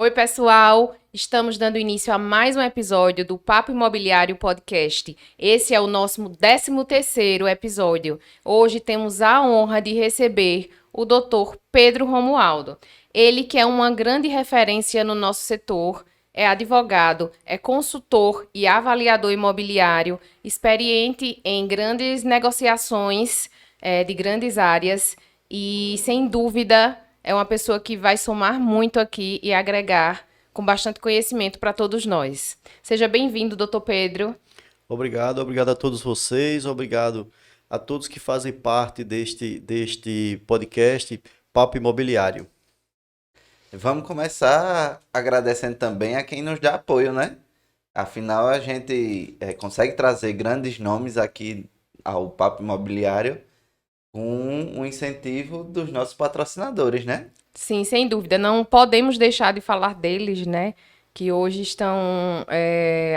Oi, pessoal! Estamos dando início a mais um episódio do Papo Imobiliário Podcast. Esse é o nosso 13º episódio. Hoje temos a honra de receber o Dr. Pedro Romualdo. Ele que é uma grande referência no nosso setor, é advogado, é consultor e avaliador imobiliário, experiente em grandes negociações de grandes áreas e, sem dúvida, é uma pessoa que vai somar muito aqui e agregar com bastante conhecimento para todos nós. Seja bem-vindo, doutor Pedro. Obrigado a todos vocês, obrigado a todos que fazem parte deste podcast Papo Imobiliário. Vamos começar agradecendo também a quem nos dá apoio, né? Afinal, a gente consegue trazer grandes nomes aqui ao Papo Imobiliário com o incentivo dos nossos patrocinadores, né? Sim, sem dúvida. Não podemos deixar de falar deles, né? Que hoje estão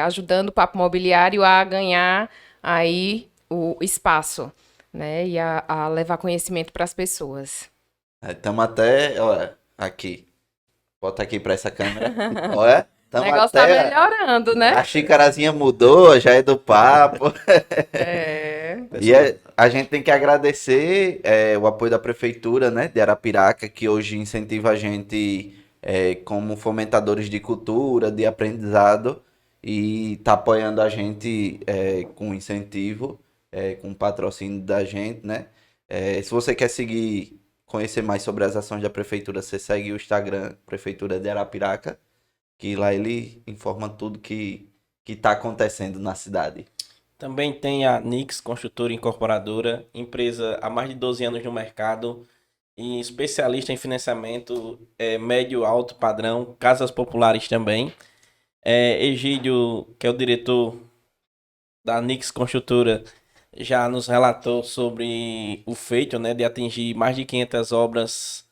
ajudando o Papo Imobiliário a ganhar aí o espaço, né? E a levar conhecimento para as pessoas. Estamos até, olha, aqui. Bota aqui para essa câmera. Olha, O estamos negócio está até. melhorando, né? A xicarazinha mudou, já é do papo. É. E a gente tem que agradecer o apoio da Prefeitura, né, de Arapiraca, que hoje incentiva a gente como fomentadores de cultura, de aprendizado, e está apoiando a gente com incentivo, com patrocínio da gente, né? Se você quer conhecer mais sobre as ações da Prefeitura, você segue o Instagram Prefeitura de Arapiraca, que lá ele informa tudo que está acontecendo na cidade. Também tem a Nix Construtora Incorporadora, empresa há mais de 12 anos no mercado e especialista em financiamento médio, alto padrão, casas populares também. Egídio, que é o diretor da Nix Construtora, já nos relatou sobre o feito, né, de atingir mais de 500 obras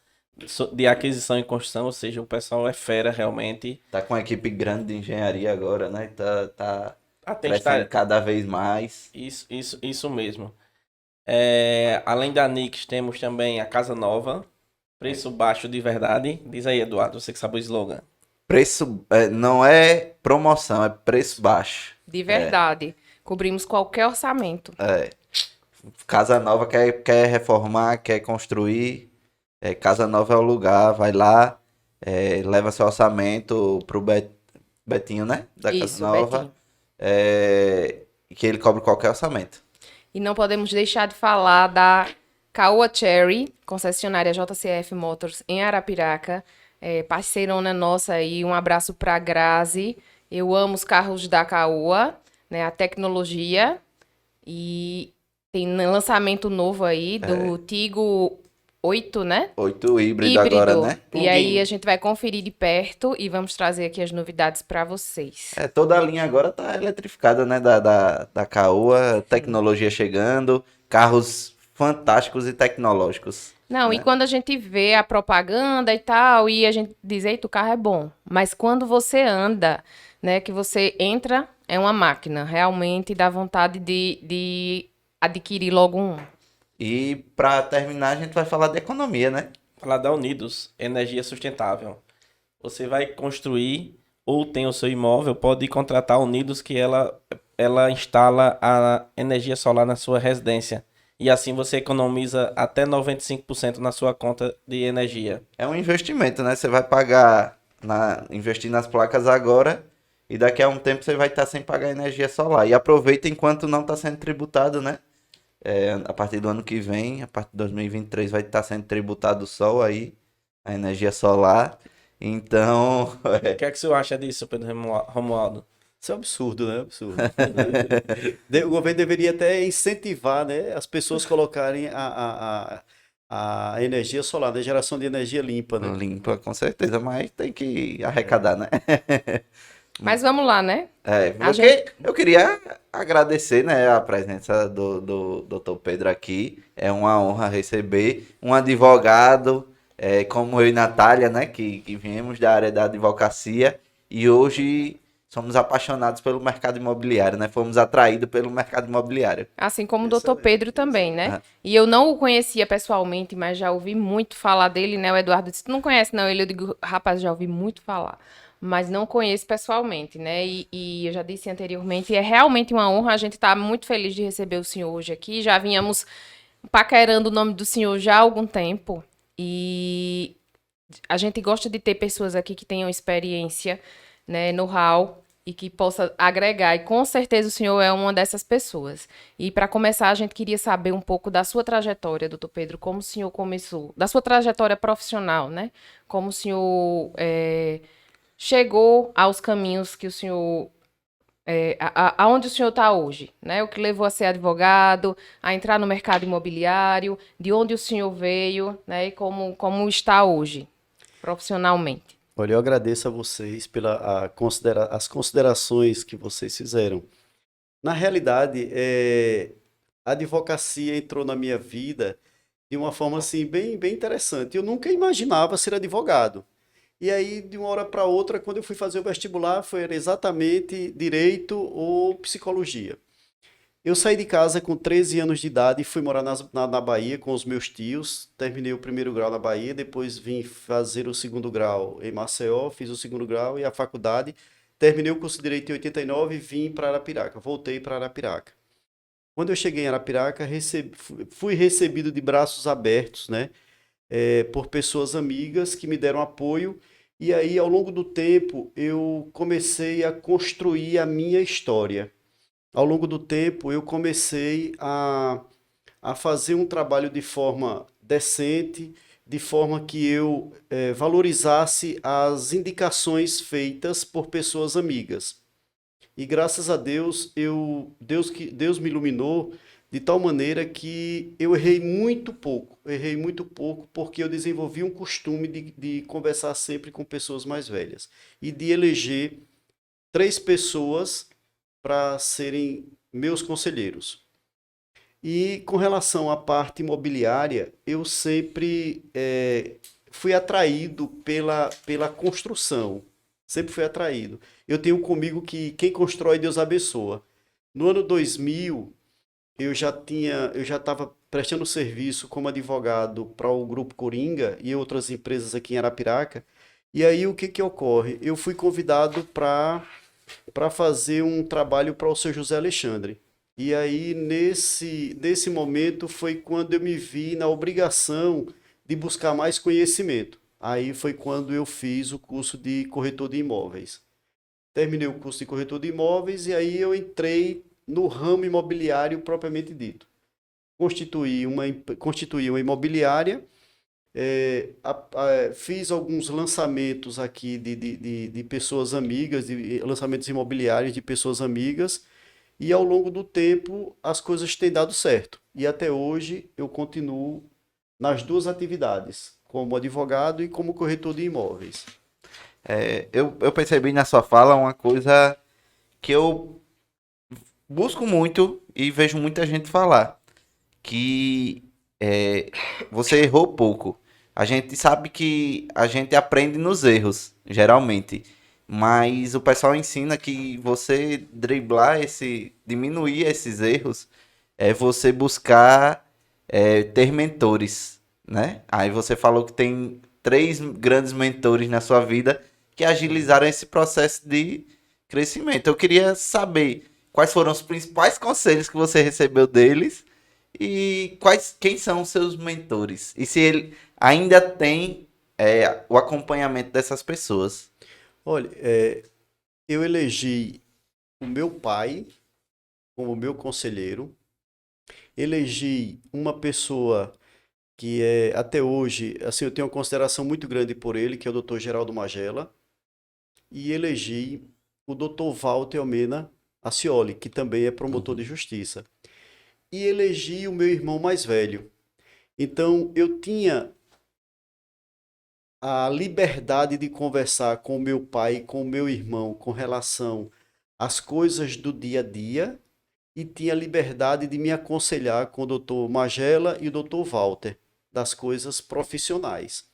de aquisição e construção, ou seja, o pessoal é fera realmente. Tá com uma equipe grande de engenharia agora, né? Tá Até crescendo está... cada vez mais. Isso mesmo. Além da Nix, temos também a Casa Nova, preço baixo de verdade. Diz aí, Eduardo, você que sabe o slogan. Preço não é promoção, é preço baixo. De verdade. Cobrimos qualquer orçamento. Casa Nova quer reformar, quer construir. Casa Nova é o lugar, vai lá, leva seu orçamento pro Betinho, né? Da Casa Isso, Nova. Betinho. Que ele cobre qualquer orçamento. E não podemos deixar de falar da Caoa Cherry, concessionária JCF Motors em Arapiraca, parceirona nossa aí, um abraço para a Grazi. Eu amo os carros da Caoa, né, a tecnologia, e tem lançamento novo aí do Tigo 8, né? 8 híbrido agora, né? E aí a gente vai conferir de perto e vamos trazer aqui as novidades para vocês. Toda a linha agora tá eletrificada, né? Da Caoa, tecnologia chegando, carros fantásticos e tecnológicos. Não, né? E quando a gente vê a propaganda e tal, e a gente diz, eita, o carro é bom. Mas quando você anda, né, que você entra, é uma máquina. Realmente dá vontade de adquirir logo um. E para terminar, a gente vai falar de economia, né? Falar da Unidos, energia sustentável. Você vai construir ou tem o seu imóvel, pode contratar a Unidos que ela instala a energia solar na sua residência. E assim você economiza até 95% na sua conta de energia. É um investimento, né? Você vai investir nas placas agora e daqui a um tempo você vai estar sem pagar energia solar. E aproveita enquanto não está sendo tributado, né? A partir do ano que vem, a partir de 2023, vai estar sendo tributado o sol aí, a energia solar. Então. O que é que você acha disso, Pedro Romualdo? Isso é um absurdo, né? Absurdo. O governo deveria até incentivar, né, as pessoas colocarem a energia solar, a geração de energia limpa, né? Limpa, com certeza, mas tem que arrecadar, né? Mas vamos lá, né? Eu queria agradecer, né, a presença do Dr. Pedro aqui. É uma honra receber um advogado como eu e Natália, né, que viemos da área da advocacia e hoje somos apaixonados pelo mercado imobiliário, né? Fomos atraídos pelo mercado imobiliário. Assim como o Dr. Excelente, Pedro também, né? Ah, E eu não o conhecia pessoalmente, mas já ouvi muito falar dele, né? O Eduardo disse, tu não conhece não ele? Eu digo, rapaz, já ouvi muito falar, mas não conheço pessoalmente, né? E eu já disse anteriormente, é realmente uma honra, a gente tá muito feliz de receber o senhor hoje aqui, já vínhamos paquerando o nome do senhor já há algum tempo, e a gente gosta de ter pessoas aqui que tenham experiência, né, know-how e que possa agregar. E com certeza o senhor é uma dessas pessoas. E para começar, a gente queria saber um pouco da sua trajetória, doutor Pedro, como o senhor começou, da sua trajetória profissional, né? Como o senhor chegou aos caminhos que o senhor aonde o senhor está hoje, né? O que levou a ser advogado, a entrar no mercado imobiliário, de onde o senhor veio, né? E como está hoje, profissionalmente. Olha, eu agradeço a vocês as considerações que vocês fizeram. Na realidade, a advocacia entrou na minha vida de uma forma assim bem interessante. Eu nunca imaginava ser advogado. E aí, de uma hora para outra, quando eu fui fazer o vestibular, foi exatamente direito ou psicologia. Eu saí de casa com 13 anos de idade e fui morar na Bahia com os meus tios. Terminei o primeiro grau na Bahia, depois vim fazer o segundo grau em Maceió, fiz o segundo grau e a faculdade. Terminei o curso de Direito em 89 e vim para Arapiraca, voltei para Arapiraca. Quando eu cheguei em Arapiraca, fui recebido de braços abertos, né? Por pessoas amigas que me deram apoio. E aí, ao longo do tempo, eu comecei a construir a minha história. Ao longo do tempo, eu comecei a fazer um trabalho de forma decente, de forma que eu valorizasse as indicações feitas por pessoas amigas. E graças a Deus, Deus me iluminou de tal maneira que eu errei muito pouco porque eu desenvolvi um costume de conversar sempre com pessoas mais velhas e de eleger 3 pessoas para serem meus conselheiros. E com relação à parte imobiliária, eu sempre fui atraído pela construção. Sempre fui atraído. Eu tenho comigo que quem constrói, Deus abençoa. No ano 2000, eu já estava prestando serviço como advogado para o Grupo Coringa e outras empresas aqui em Arapiraca. E aí o que que ocorre? Eu fui convidado para fazer um trabalho para o seu José Alexandre. E aí, nesse momento, foi quando eu me vi na obrigação de buscar mais conhecimento. Aí foi quando eu fiz o curso de corretor de imóveis. Terminei o curso de corretor de imóveis e aí eu entrei no ramo imobiliário propriamente dito. Constituí uma imobiliária, fiz alguns lançamentos aqui de pessoas amigas, de lançamentos imobiliários de pessoas amigas, e ao longo do tempo as coisas têm dado certo. E até hoje eu continuo nas duas atividades, como advogado e como corretor de imóveis. Eu percebi na sua fala uma coisa que eu busco muito e vejo muita gente falar, que você errou pouco. A gente sabe que a gente aprende nos erros, geralmente. Mas o pessoal ensina que você diminuir esses erros, é você buscar ter mentores, né? Aí você falou que tem 3 grandes mentores na sua vida que agilizaram esse processo de crescimento. Eu queria saber quais foram os principais conselhos que você recebeu deles e quem são os seus mentores. E se ele ainda tem o acompanhamento dessas pessoas. Olha, eu elegi o meu pai como meu conselheiro, elegi uma pessoa que até hoje, assim, eu tenho uma consideração muito grande por ele, que é o Dr. Geraldo Magela, e elegi o Dr. Walter Almena Acioli, que também é promotor de justiça. E elegi o meu irmão mais velho. Então, eu tinha a liberdade de conversar com o meu pai e com o meu irmão com relação às coisas do dia a dia e tinha liberdade de me aconselhar com o Dr. Magela e o Dr. Walter das coisas profissionais.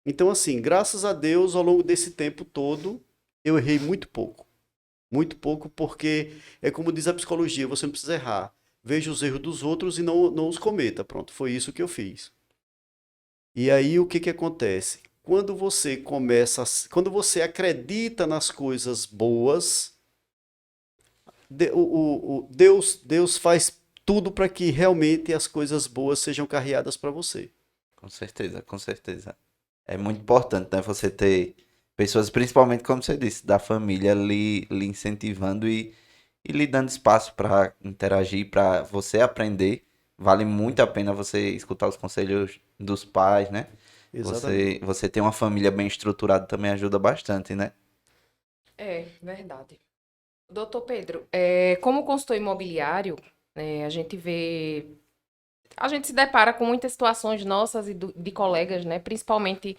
Então, assim, graças a Deus, ao longo desse tempo todo, eu errei muito pouco. Muito pouco, porque é como diz a psicologia, você não precisa errar. Veja os erros dos outros e não os cometa. Pronto, foi isso que eu fiz. E aí o que que acontece? Quando você acredita nas coisas boas, Deus faz tudo para que realmente as coisas boas sejam carreadas para você. Com certeza, com certeza. É muito importante, né? Você ter pessoas, principalmente como você disse, da família lhe incentivando e lhe dando espaço para interagir, para você aprender. Vale muito a pena você escutar os conselhos dos pais, né? Exatamente. Você ter uma família bem estruturada também ajuda bastante, né? É, verdade. Doutor Pedro, como consultor imobiliário, a gente se depara com muitas situações nossas e de colegas, né, principalmente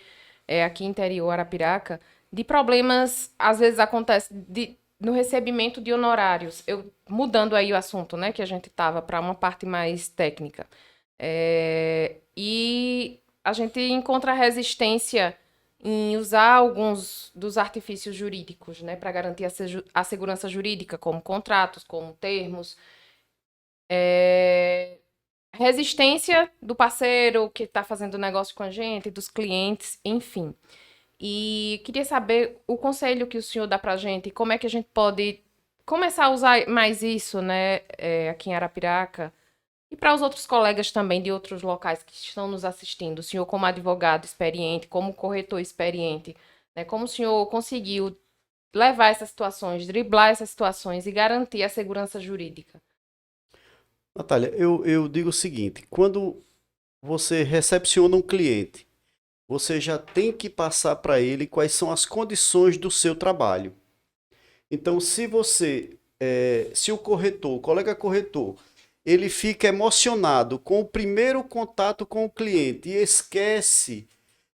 aqui em interior Arapiraca, de problemas, às vezes acontece no recebimento de honorários. Eu mudando aí o assunto, né, que a gente estava para uma parte mais técnica. E a gente encontra resistência em usar alguns dos artifícios jurídicos, né, para garantir a segurança jurídica, como contratos, como termos. Resistência do parceiro que está fazendo negócio com a gente, dos clientes, enfim. E queria saber o conselho que o senhor dá para a gente, como é que a gente pode começar a usar mais isso, né, aqui em Arapiraca, e para os outros colegas também de outros locais que estão nos assistindo. O senhor, como advogado experiente, como corretor experiente, né, como o senhor conseguiu levar essas situações, driblar essas situações e garantir a segurança jurídica? Natália, eu digo o seguinte: quando você recepciona um cliente, você já tem que passar para ele quais são as condições do seu trabalho. Então, se o colega corretor, ele fica emocionado com o primeiro contato com o cliente e esquece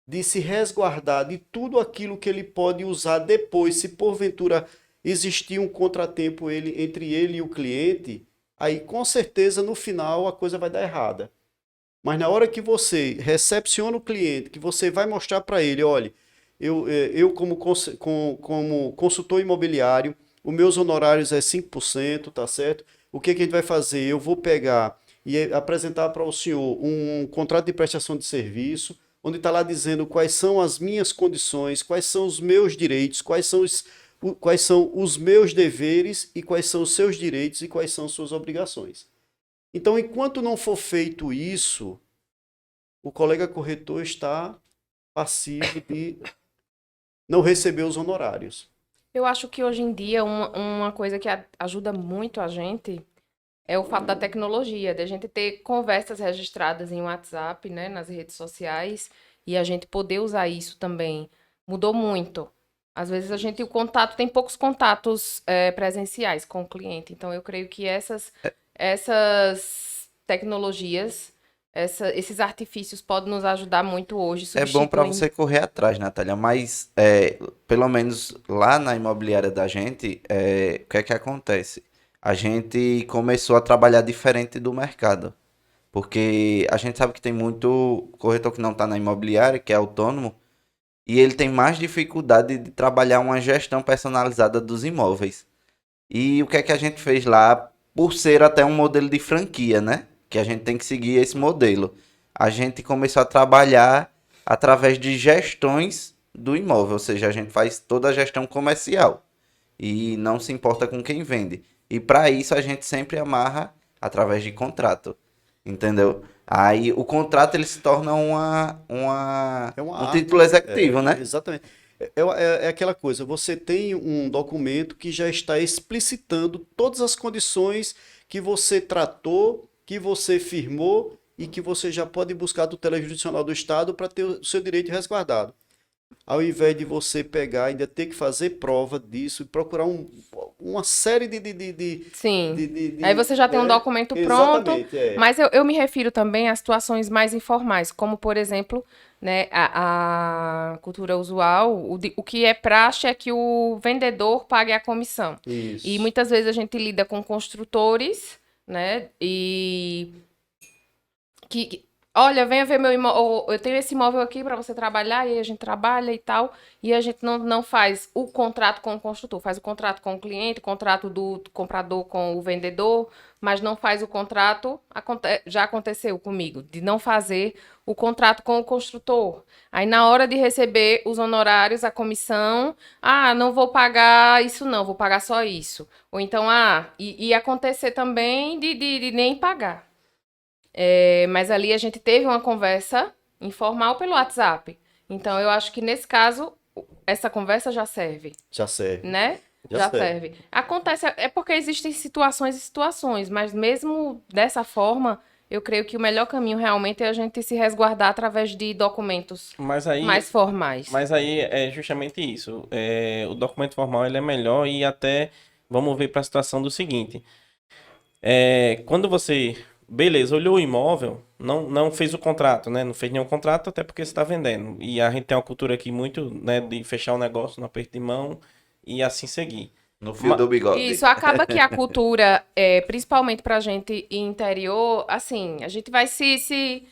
de se resguardar de tudo aquilo que ele pode usar depois, se porventura existir um contratempo entre ele e o cliente, aí com certeza no final a coisa vai dar errada. Mas na hora que você recepciona o cliente, que você vai mostrar para ele, olha, eu como consultor imobiliário, os meus honorários é 5%, tá certo? O que que a gente vai fazer? Eu vou pegar e apresentar para o senhor um contrato de prestação de serviço, onde está lá dizendo quais são as minhas condições, quais são os meus direitos, quais são os meus deveres e quais são os seus direitos e quais são as suas obrigações. Então, enquanto não for feito isso, o colega corretor está passivo de não receber os honorários. Eu acho que hoje em dia uma coisa que ajuda muito a gente é o fato da tecnologia, de a gente ter conversas registradas em WhatsApp, né, nas redes sociais, e a gente poder usar isso também. Mudou muito. Às vezes o contato, tem poucos contatos presenciais com o cliente. Então, eu creio que essas tecnologias, esses artifícios podem nos ajudar muito hoje, É bom para substituindo. você correr atrás, Natália, mas pelo menos lá na imobiliária da gente, o que é que acontece? A gente começou a trabalhar diferente do mercado, porque a gente sabe que tem muito corretor que não está na imobiliária, que é autônomo, e ele tem mais dificuldade de trabalhar uma gestão personalizada dos imóveis. E o que é que a gente fez lá, por ser até um modelo de franquia, né? Que a gente tem que seguir esse modelo. A gente começou a trabalhar através de gestões do imóvel, ou seja, a gente faz toda a gestão comercial e não se importa com quem vende. E para isso a gente sempre amarra através de contrato, entendeu? Aí o contrato ele se torna É uma um arte, título executivo, né? exatamente. É aquela coisa, você tem um documento que já está explicitando todas as condições que você tratou, que você firmou e que você já pode buscar do Telejudicial do Estado para ter o seu direito resguardado. Ao invés de você pegar, ainda ter que fazer prova disso e procurar uma série Sim. Aí você já tem um documento pronto, exatamente, é. mas eu me refiro também a situações mais informais, como, por exemplo, né, a cultura usual, o que é praxe é que o vendedor pague a comissão. E Isso. muitas vezes a gente lida com construtores, né, e que olha, venha ver meu imóvel, eu tenho esse imóvel aqui para você trabalhar, e aí a gente trabalha e tal, e a gente não faz o contrato com o construtor, faz o contrato com o cliente, o contrato do comprador com o vendedor, mas não faz o contrato, já aconteceu comigo, de não fazer o contrato com o construtor. Aí na hora de receber os honorários, a comissão, não vou pagar isso não, vou pagar só isso. Ou então, e acontecer também de nem pagar. Mas ali a gente teve uma conversa informal pelo WhatsApp. Então, eu acho que nesse caso, essa conversa já serve, Já serve. né? Já serve. Acontece, é porque existem situações e situações, mas mesmo dessa forma, eu creio que o melhor caminho realmente é a gente se resguardar através de documentos Mas aí, mais formais. mas aí é justamente isso. O documento formal ele é melhor e até vamos ver para a situação do seguinte. Quando você, beleza, olhou o imóvel, não fez o contrato, né? Não fez nenhum contrato, até porque você está vendendo. E a gente tem uma cultura aqui muito, né, de fechar o negócio no aperto de mão e assim seguir. No fio do bigode. Isso acaba que a cultura, principalmente pra gente interior, assim, a gente vai se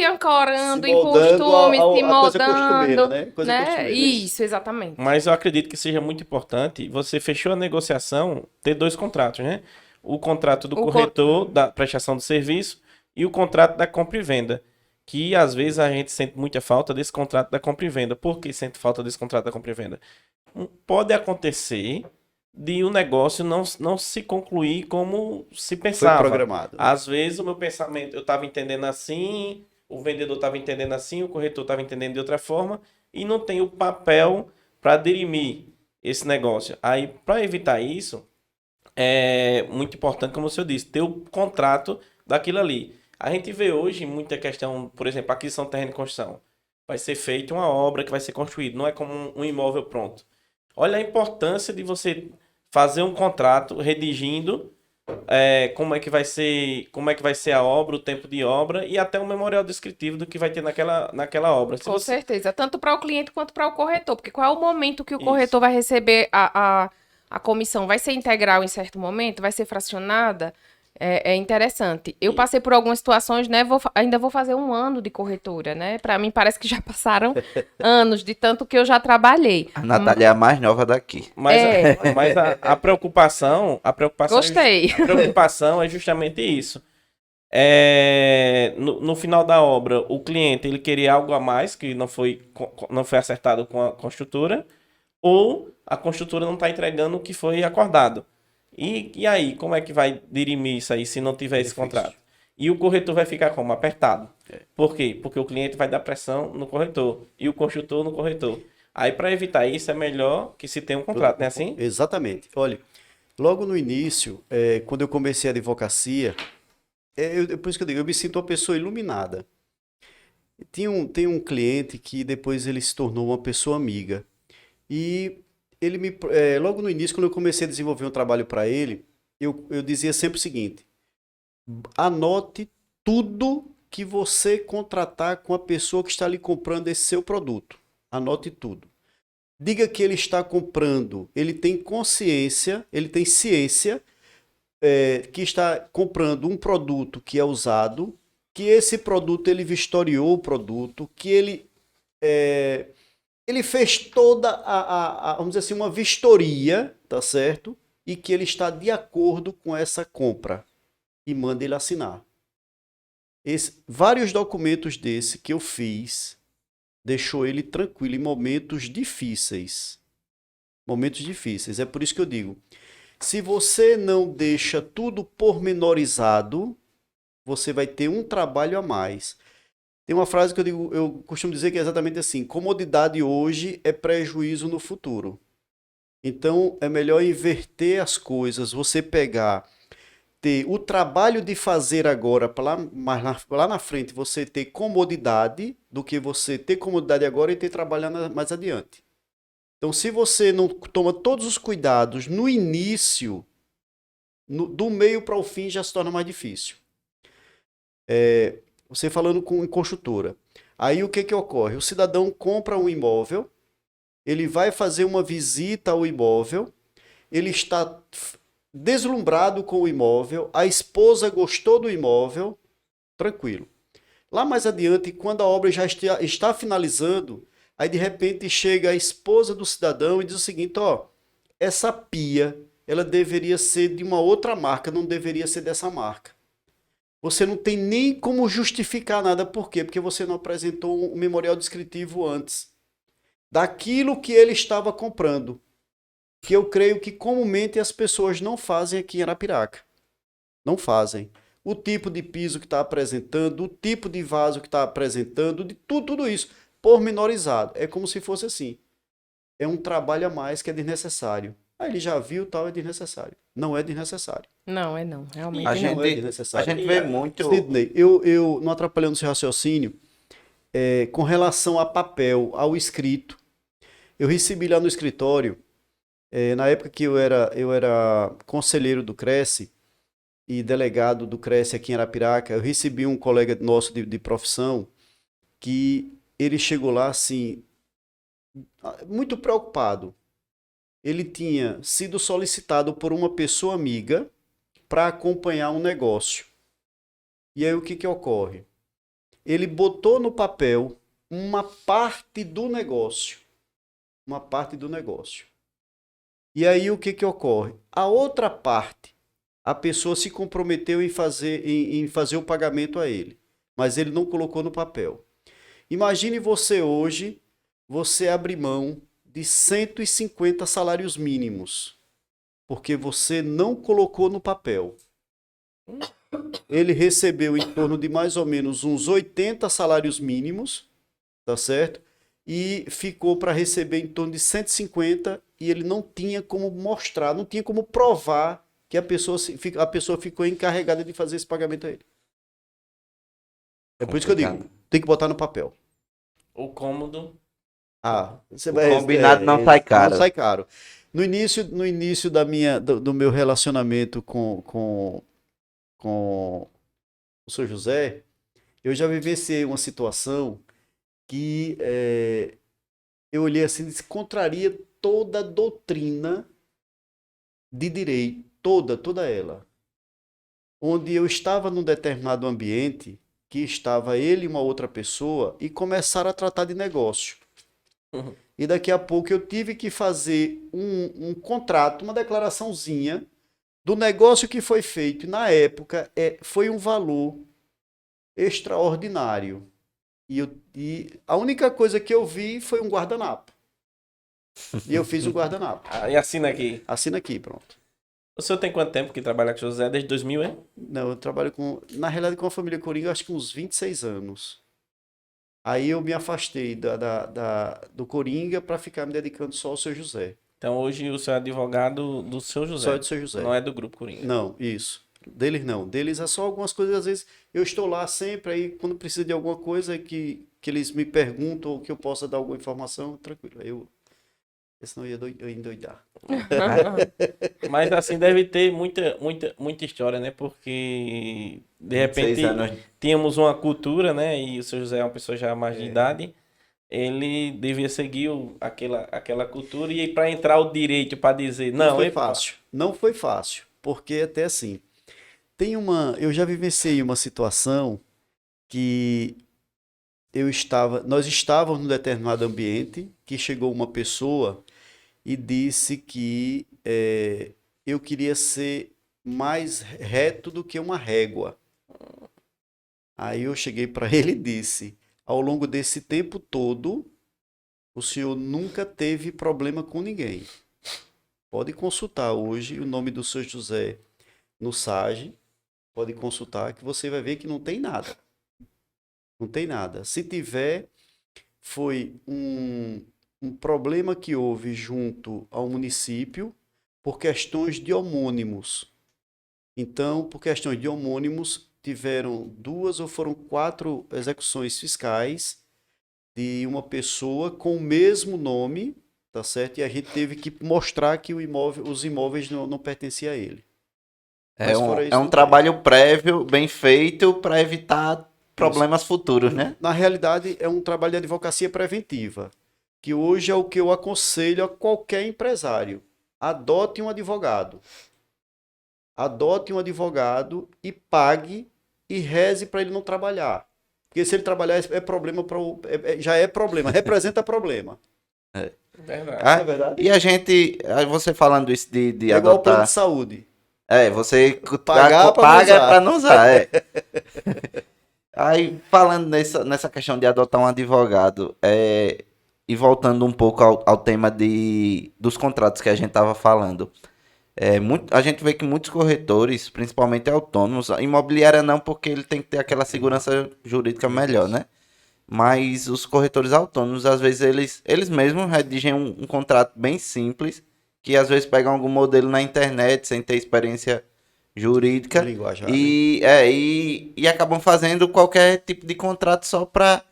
ancorando Se em moldando costumes, se a coisa costumeira, moldando, né? Coisa né? costumeira. Isso, exatamente. Mas eu acredito que seja muito importante você fechou a negociação, ter dois contratos, né? O contrato do O corretor da prestação de serviço e o contrato da compra e venda. Que às vezes a gente sente muita falta desse contrato da compra e venda. Por que sente falta desse contrato da compra e venda? Pode acontecer de um negócio não se concluir como se Foi pensava. programado. Às vezes o meu pensamento, eu estava entendendo assim, o vendedor estava entendendo assim, o corretor estava entendendo de outra forma, e não tem o papel para dirimir esse negócio. Aí, para evitar isso, é muito importante, como o senhor disse, ter o contrato daquilo ali. A gente vê hoje muita questão, por exemplo, aquisição de terreno de construção. Vai ser feita uma obra que vai ser construída, não é como um imóvel pronto. Olha a importância de você fazer um contrato redigindo como é que vai ser a obra, o tempo de obra e até um memorial descritivo do que vai ter naquela obra. Se Com você... certeza, tanto para o cliente quanto para o corretor, porque qual é o momento que o Isso. corretor vai receber a comissão? Vai ser integral em certo momento? Vai ser fracionada? É interessante. Eu passei por algumas situações, né? Ainda vou fazer 1 ano de corretora, né? Para mim parece que já passaram anos de tanto que eu já trabalhei. A Natália é a mais nova daqui. Mas, mas a preocupação, Gostei. A preocupação é justamente isso. No final da obra, o cliente ele queria algo a mais que não foi acertado com a construtora, ou a construtora não está entregando o que foi acordado. E aí, como é que vai dirimir isso aí se não tiver esse contrato? E o corretor vai ficar como? Apertado. Por quê? Porque o cliente vai dar pressão no corretor e o construtor no corretor. Aí, para evitar isso, é melhor que se tenha um contrato, não é assim? Exatamente. Olha, logo no início, quando eu comecei a advocacia, por isso que eu digo, eu me sinto uma pessoa iluminada. Tem um cliente que depois ele se tornou uma pessoa amiga. E ele logo no início, quando eu comecei a desenvolver um trabalho para ele, eu dizia sempre o seguinte: anote tudo que você contratar com a pessoa que está lhe comprando esse seu produto. Anote tudo. Diga que ele está comprando, ele tem consciência, ele tem ciência que está comprando um produto que é usado, que esse produto ele vistoriou o produto, que ele fez toda vamos dizer assim, uma vistoria, tá certo? E que ele está de acordo com essa compra. E manda ele assinar. Vários documentos desse que eu fiz, deixou ele tranquilo em momentos difíceis. Momentos difíceis. É por isso que eu digo, se você não deixa tudo pormenorizado, você vai ter um trabalho a mais. Tem uma frase que eu costumo dizer que é exatamente assim: comodidade hoje é prejuízo no futuro. Então, é melhor inverter as coisas, você ter o trabalho de fazer agora, lá na frente, você ter comodidade, do que você ter comodidade agora e ter trabalho mais adiante. Então, se você não toma todos os cuidados no início, do meio para o fim já se torna mais difícil. Você falando em construtora. Aí o que ocorre? O cidadão compra um imóvel, ele vai fazer uma visita ao imóvel, ele está deslumbrado com o imóvel, a esposa gostou do imóvel, tranquilo. Lá mais adiante, quando a obra já está finalizando, aí de repente chega a esposa do cidadão e diz o seguinte, ó, essa pia, ela deveria ser de uma outra marca, não deveria ser dessa marca. Você não tem nem como justificar nada, por quê? Porque você não apresentou um memorial descritivo antes daquilo que ele estava comprando, que eu creio que comumente as pessoas não fazem aqui em Arapiraca. Não fazem. O tipo de piso que está apresentando, o tipo de vaso que está apresentando, de tudo isso, pormenorizado. É como se fosse assim. É um trabalho a mais que é desnecessário. Aí ele já viu, tal, é desnecessário. Não é desnecessário. Não, é não. Realmente A não. Não é gente, a desnecessário. gente vê muito. Sidney, eu não atrapalhando seu raciocínio, com relação a papel, ao escrito, eu recebi lá no escritório, na época que eu era conselheiro do Cresce e delegado do Cresce aqui em Arapiraca, eu recebi um colega nosso de profissão que ele chegou lá assim, muito preocupado. Ele tinha sido solicitado por uma pessoa amiga para acompanhar um negócio. E aí o que ocorre? Ele botou no papel uma parte do negócio. Uma parte do negócio. E aí o que ocorre? A outra parte, a pessoa se comprometeu em fazer o pagamento a ele, mas ele não colocou no papel. Imagine você hoje, você abrir mão de 150 salários mínimos, porque você não colocou no papel. Ele recebeu em torno de mais ou menos uns 80 salários mínimos, tá certo? E ficou para receber em torno de 150 e ele não tinha como mostrar, não tinha como provar que a pessoa ficou encarregada de fazer esse pagamento a ele. É por isso que eu digo, tem que botar no papel. O cômodo. Você O combinado não sai caro. Não sai caro. No início do meu relacionamento com o Sr. José, eu já vivenciei uma situação que eu olhei assim e disse, contraria toda a doutrina de direito, toda ela. Onde eu estava num determinado ambiente, que estava ele e uma outra pessoa, e começaram a tratar de negócio. Uhum. E daqui a pouco eu tive que fazer um contrato, uma declaraçãozinha do negócio que foi feito. E na época foi um valor extraordinário. E a única coisa que eu vi foi um guardanapo. E eu fiz um guardanapo. E assina aqui. Assina aqui, pronto. O senhor tem quanto tempo que trabalha com o José? Desde 2000, é? Não, eu trabalho na realidade com a família Coringa, acho que uns 26 anos. Aí eu me afastei do Coringa para ficar me dedicando só ao Seu José. Então hoje o senhor é advogado do seu José. Só é do Seu José. Não é do Grupo Coringa. Não, isso. Deles não. Deles é só algumas coisas, às vezes eu estou lá sempre, aí quando precisa de alguma coisa que eles me perguntam ou que eu possa dar alguma informação, tranquilo. Senão eu ia endoidar. Mas assim, deve ter muita história, né? Porque de repente 26 anos. tínhamos uma cultura, né? E o seu José é uma pessoa já mais de idade. Ele devia seguir aquela cultura e para entrar o direito para dizer Não foi fácil. Não foi fácil. Porque até assim, eu já vivenciei uma situação que nós estávamos num determinado ambiente que chegou uma pessoa e disse que eu queria ser mais reto do que uma régua. Aí eu cheguei para ele e disse, ao longo desse tempo todo, o senhor nunca teve problema com ninguém. Pode consultar hoje o nome do Sr. José no SAGE, pode consultar que você vai ver que não tem nada. Não tem nada. Se tiver, foi um problema que houve junto ao município por questões de homônimos. Então, por questões de homônimos, tiveram 2 ou foram 4 execuções fiscais de uma pessoa com o mesmo nome, tá certo? E a gente teve que mostrar que os imóveis não pertenciam a ele. É um trabalho prévio, bem feito, para evitar problemas futuros, né? Na realidade, é um trabalho de advocacia preventiva, que hoje é o que eu aconselho a qualquer empresário. Adote um advogado. Adote um advogado e pague e reze para ele não trabalhar. Porque se ele trabalhar é problema para já é problema, representa problema. Verdade. Ah, Não é verdade? e a gente, aí você falando isso de É igual o plano adotar. de saúde. Você Pagar pra não paga usar. pra não usar, é. Aí, falando nessa questão de adotar um advogado, e voltando um pouco ao tema dos contratos que a gente estava falando, a gente vê que muitos corretores, principalmente autônomos, a imobiliária não, porque ele tem que ter aquela segurança jurídica melhor, né? Mas os corretores autônomos, às vezes, eles mesmos redigem um contrato bem simples, que às vezes pegam algum modelo na internet sem ter experiência jurídica Linguajar, né? e acabam fazendo qualquer tipo de contrato só para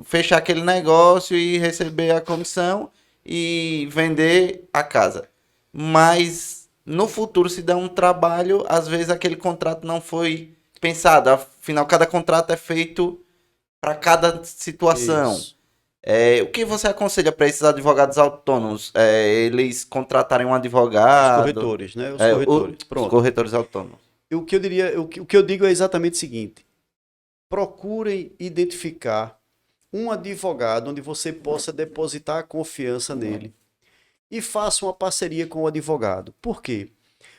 fechar aquele negócio e receber a comissão e vender a casa. Mas no futuro, se der um trabalho, às vezes aquele contrato não foi pensado. Afinal, cada contrato é feito para cada situação. Isso. O que você aconselha para esses advogados autônomos? Eles contratarem um Os advogado? corretores, né? Os corretores. Os Pronto. corretores autônomos. O que eu diria, o que eu digo é exatamente o seguinte: procurem identificar um advogado onde você possa depositar a confiança nele e faça uma parceria com o advogado. Por quê?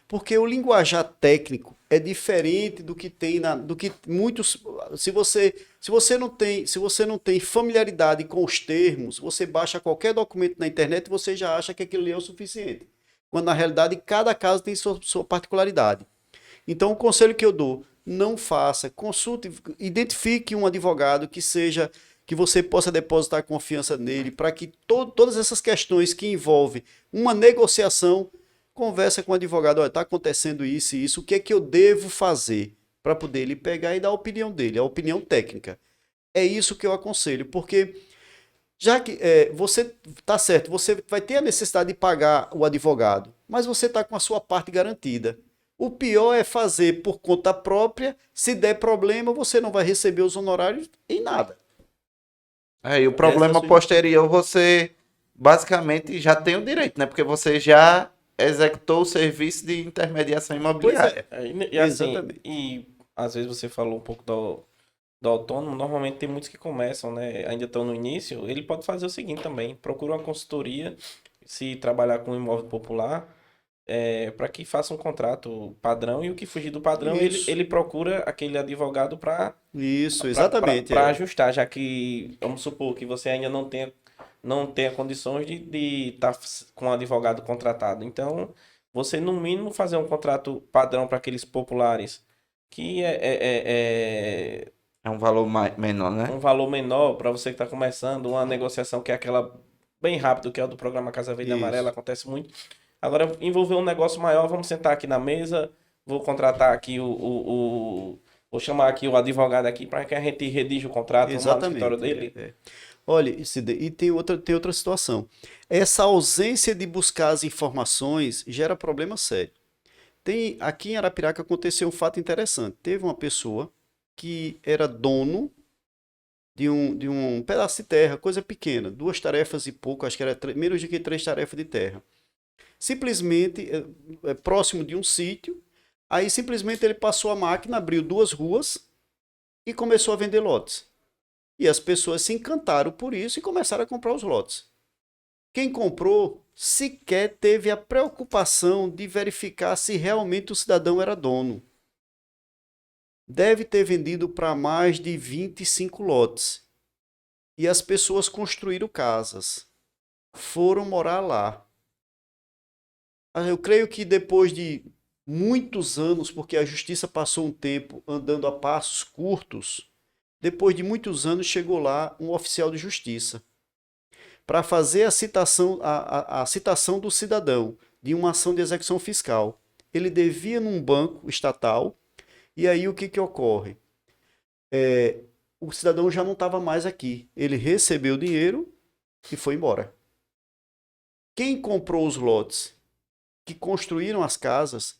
Porque o linguajar técnico é diferente do que tem do que muitos. Se você não tem familiaridade com os termos, você baixa qualquer documento na internet e você já acha que aquilo ali é o suficiente. Quando na realidade cada caso tem sua particularidade. Então o conselho que eu dou: não faça, consulte, identifique um advogado que você possa depositar confiança nele, para que todas essas questões que envolvem uma negociação, conversa com o advogado: olha, está acontecendo isso e isso, o que é que eu devo fazer para poder ele pegar e dar a opinião dele, a opinião técnica. É isso que eu aconselho, porque já que você está certo, você vai ter a necessidade de pagar o advogado, mas você está com a sua parte garantida. O pior é fazer por conta própria. Se der problema, você não vai receber os honorários em nada. E o problema posterior, você basicamente já tem o direito, né? Porque você já executou o serviço de intermediação imobiliária. E assim, Exatamente. e às vezes você falou um pouco do autônomo, normalmente tem muitos que começam, né? Ainda estão no início, ele pode fazer o seguinte também: procura uma consultoria, se trabalhar com imóvel popular, para que faça um contrato padrão, e o que fugir do padrão, Isso. ele procura aquele advogado para Isso, exatamente. para ajustar, já que, vamos supor que você ainda não tenha condições de estar com um advogado contratado. Então, você no mínimo fazer um contrato padrão para aqueles populares, que É um valor menor, né? um valor menor para você que está começando, uma negociação que é aquela bem rápido, que é o do programa Casa Verde e Isso. Amarela, acontece muito. Agora, envolver um negócio maior, vamos sentar aqui na mesa, vou contratar aqui vou chamar aqui o advogado aqui para que a gente redija o contrato, vamos lá no escritório dele. Olha, e tem outra situação. Essa ausência de buscar as informações gera problema sério. Aqui em Arapiraca aconteceu um fato interessante. Teve uma pessoa que era dono de um pedaço de terra, coisa pequena, 2 tarefas e pouco, acho que era menos de que 3 tarefas de terra. Simplesmente, próximo de um sítio, aí simplesmente ele passou a máquina, abriu 2 ruas e começou a vender lotes. E as pessoas se encantaram por isso e começaram a comprar os lotes. Quem comprou sequer teve a preocupação de verificar se realmente o cidadão era dono. Deve ter vendido para mais de 25 lotes. E as pessoas construíram casas. Foram morar lá. Eu creio que depois de muitos anos, porque a justiça passou um tempo andando a passos curtos, depois de muitos anos chegou lá um oficial de justiça para fazer a citação do cidadão de uma ação de execução fiscal. Ele devia num banco estatal, e aí o que ocorre? O cidadão já não estava mais aqui. Ele recebeu o dinheiro e foi embora. Quem comprou os lotes, que construíram as casas,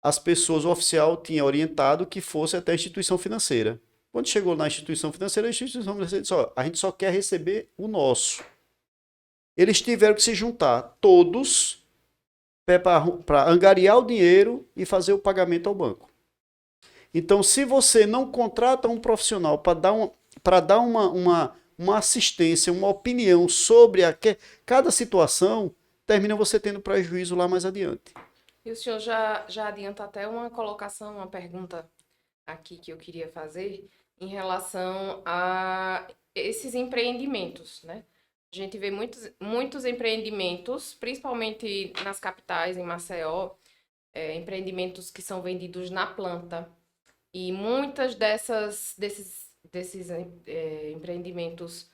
as pessoas, o oficial tinha orientado que fosse até a instituição financeira. Quando chegou na instituição financeira, a instituição financeira disse: a gente só quer receber o nosso. Eles tiveram que se juntar todos para angariar o dinheiro e fazer o pagamento ao banco. Então, se você não contrata um profissional para dar uma assistência, uma opinião sobre cada situação, termina você tendo prejuízo lá mais adiante. E o senhor já adianta até uma colocação, uma pergunta aqui que eu queria fazer em relação a esses empreendimentos, né? A gente vê muitos empreendimentos, principalmente nas capitais, em Maceió, empreendimentos que são vendidos na planta. E muitas desses empreendimentos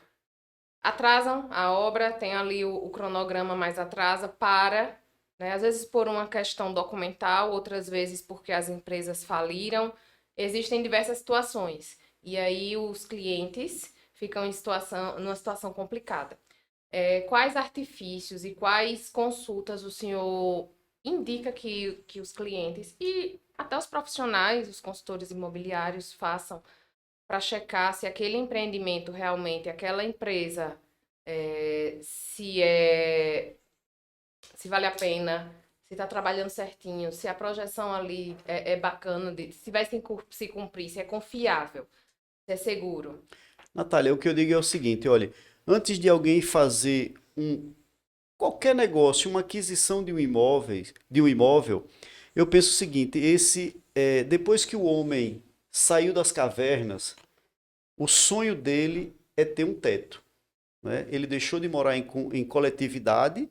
atrasam a obra, tem ali o cronograma, mas atrasa, né? Às vezes por uma questão documental, outras vezes porque as empresas faliram. Existem diversas situações. E aí os clientes ficam numa situação complicada. Quais artifícios e quais consultas o senhor indica que os clientes e até os profissionais, os consultores imobiliários façam para checar se aquele empreendimento realmente, aquela empresa, se vale a pena, se está trabalhando certinho, se a projeção ali é bacana, se vai se cumprir, se é confiável, se é seguro. Natália, o que eu digo é o seguinte, olha, antes de alguém fazer qualquer negócio, uma aquisição de um imóvel, eu penso o seguinte, depois que o homem saiu das cavernas, o sonho dele é ter um teto, né? Ele deixou de morar em coletividade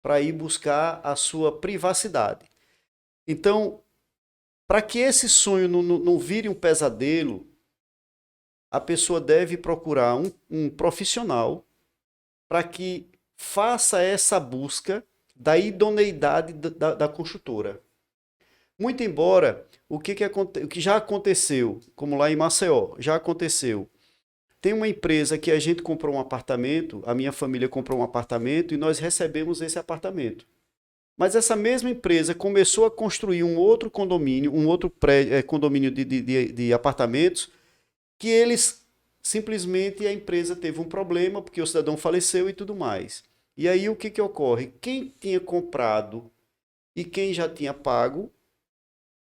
para ir buscar a sua privacidade. Então, para que esse sonho não vire um pesadelo, a pessoa deve procurar um profissional para que faça essa busca da idoneidade da construtora. Muito embora o que já aconteceu, como lá em Maceió, já aconteceu. Tem uma empresa que a gente comprou um apartamento, a minha família comprou um apartamento e nós recebemos esse apartamento. Mas essa mesma empresa começou a construir um outro condomínio, condomínio de apartamentos, que eles simplesmente a empresa teve um problema porque o cidadão faleceu e tudo mais. E aí o que ocorre? Quem tinha comprado e quem já tinha pago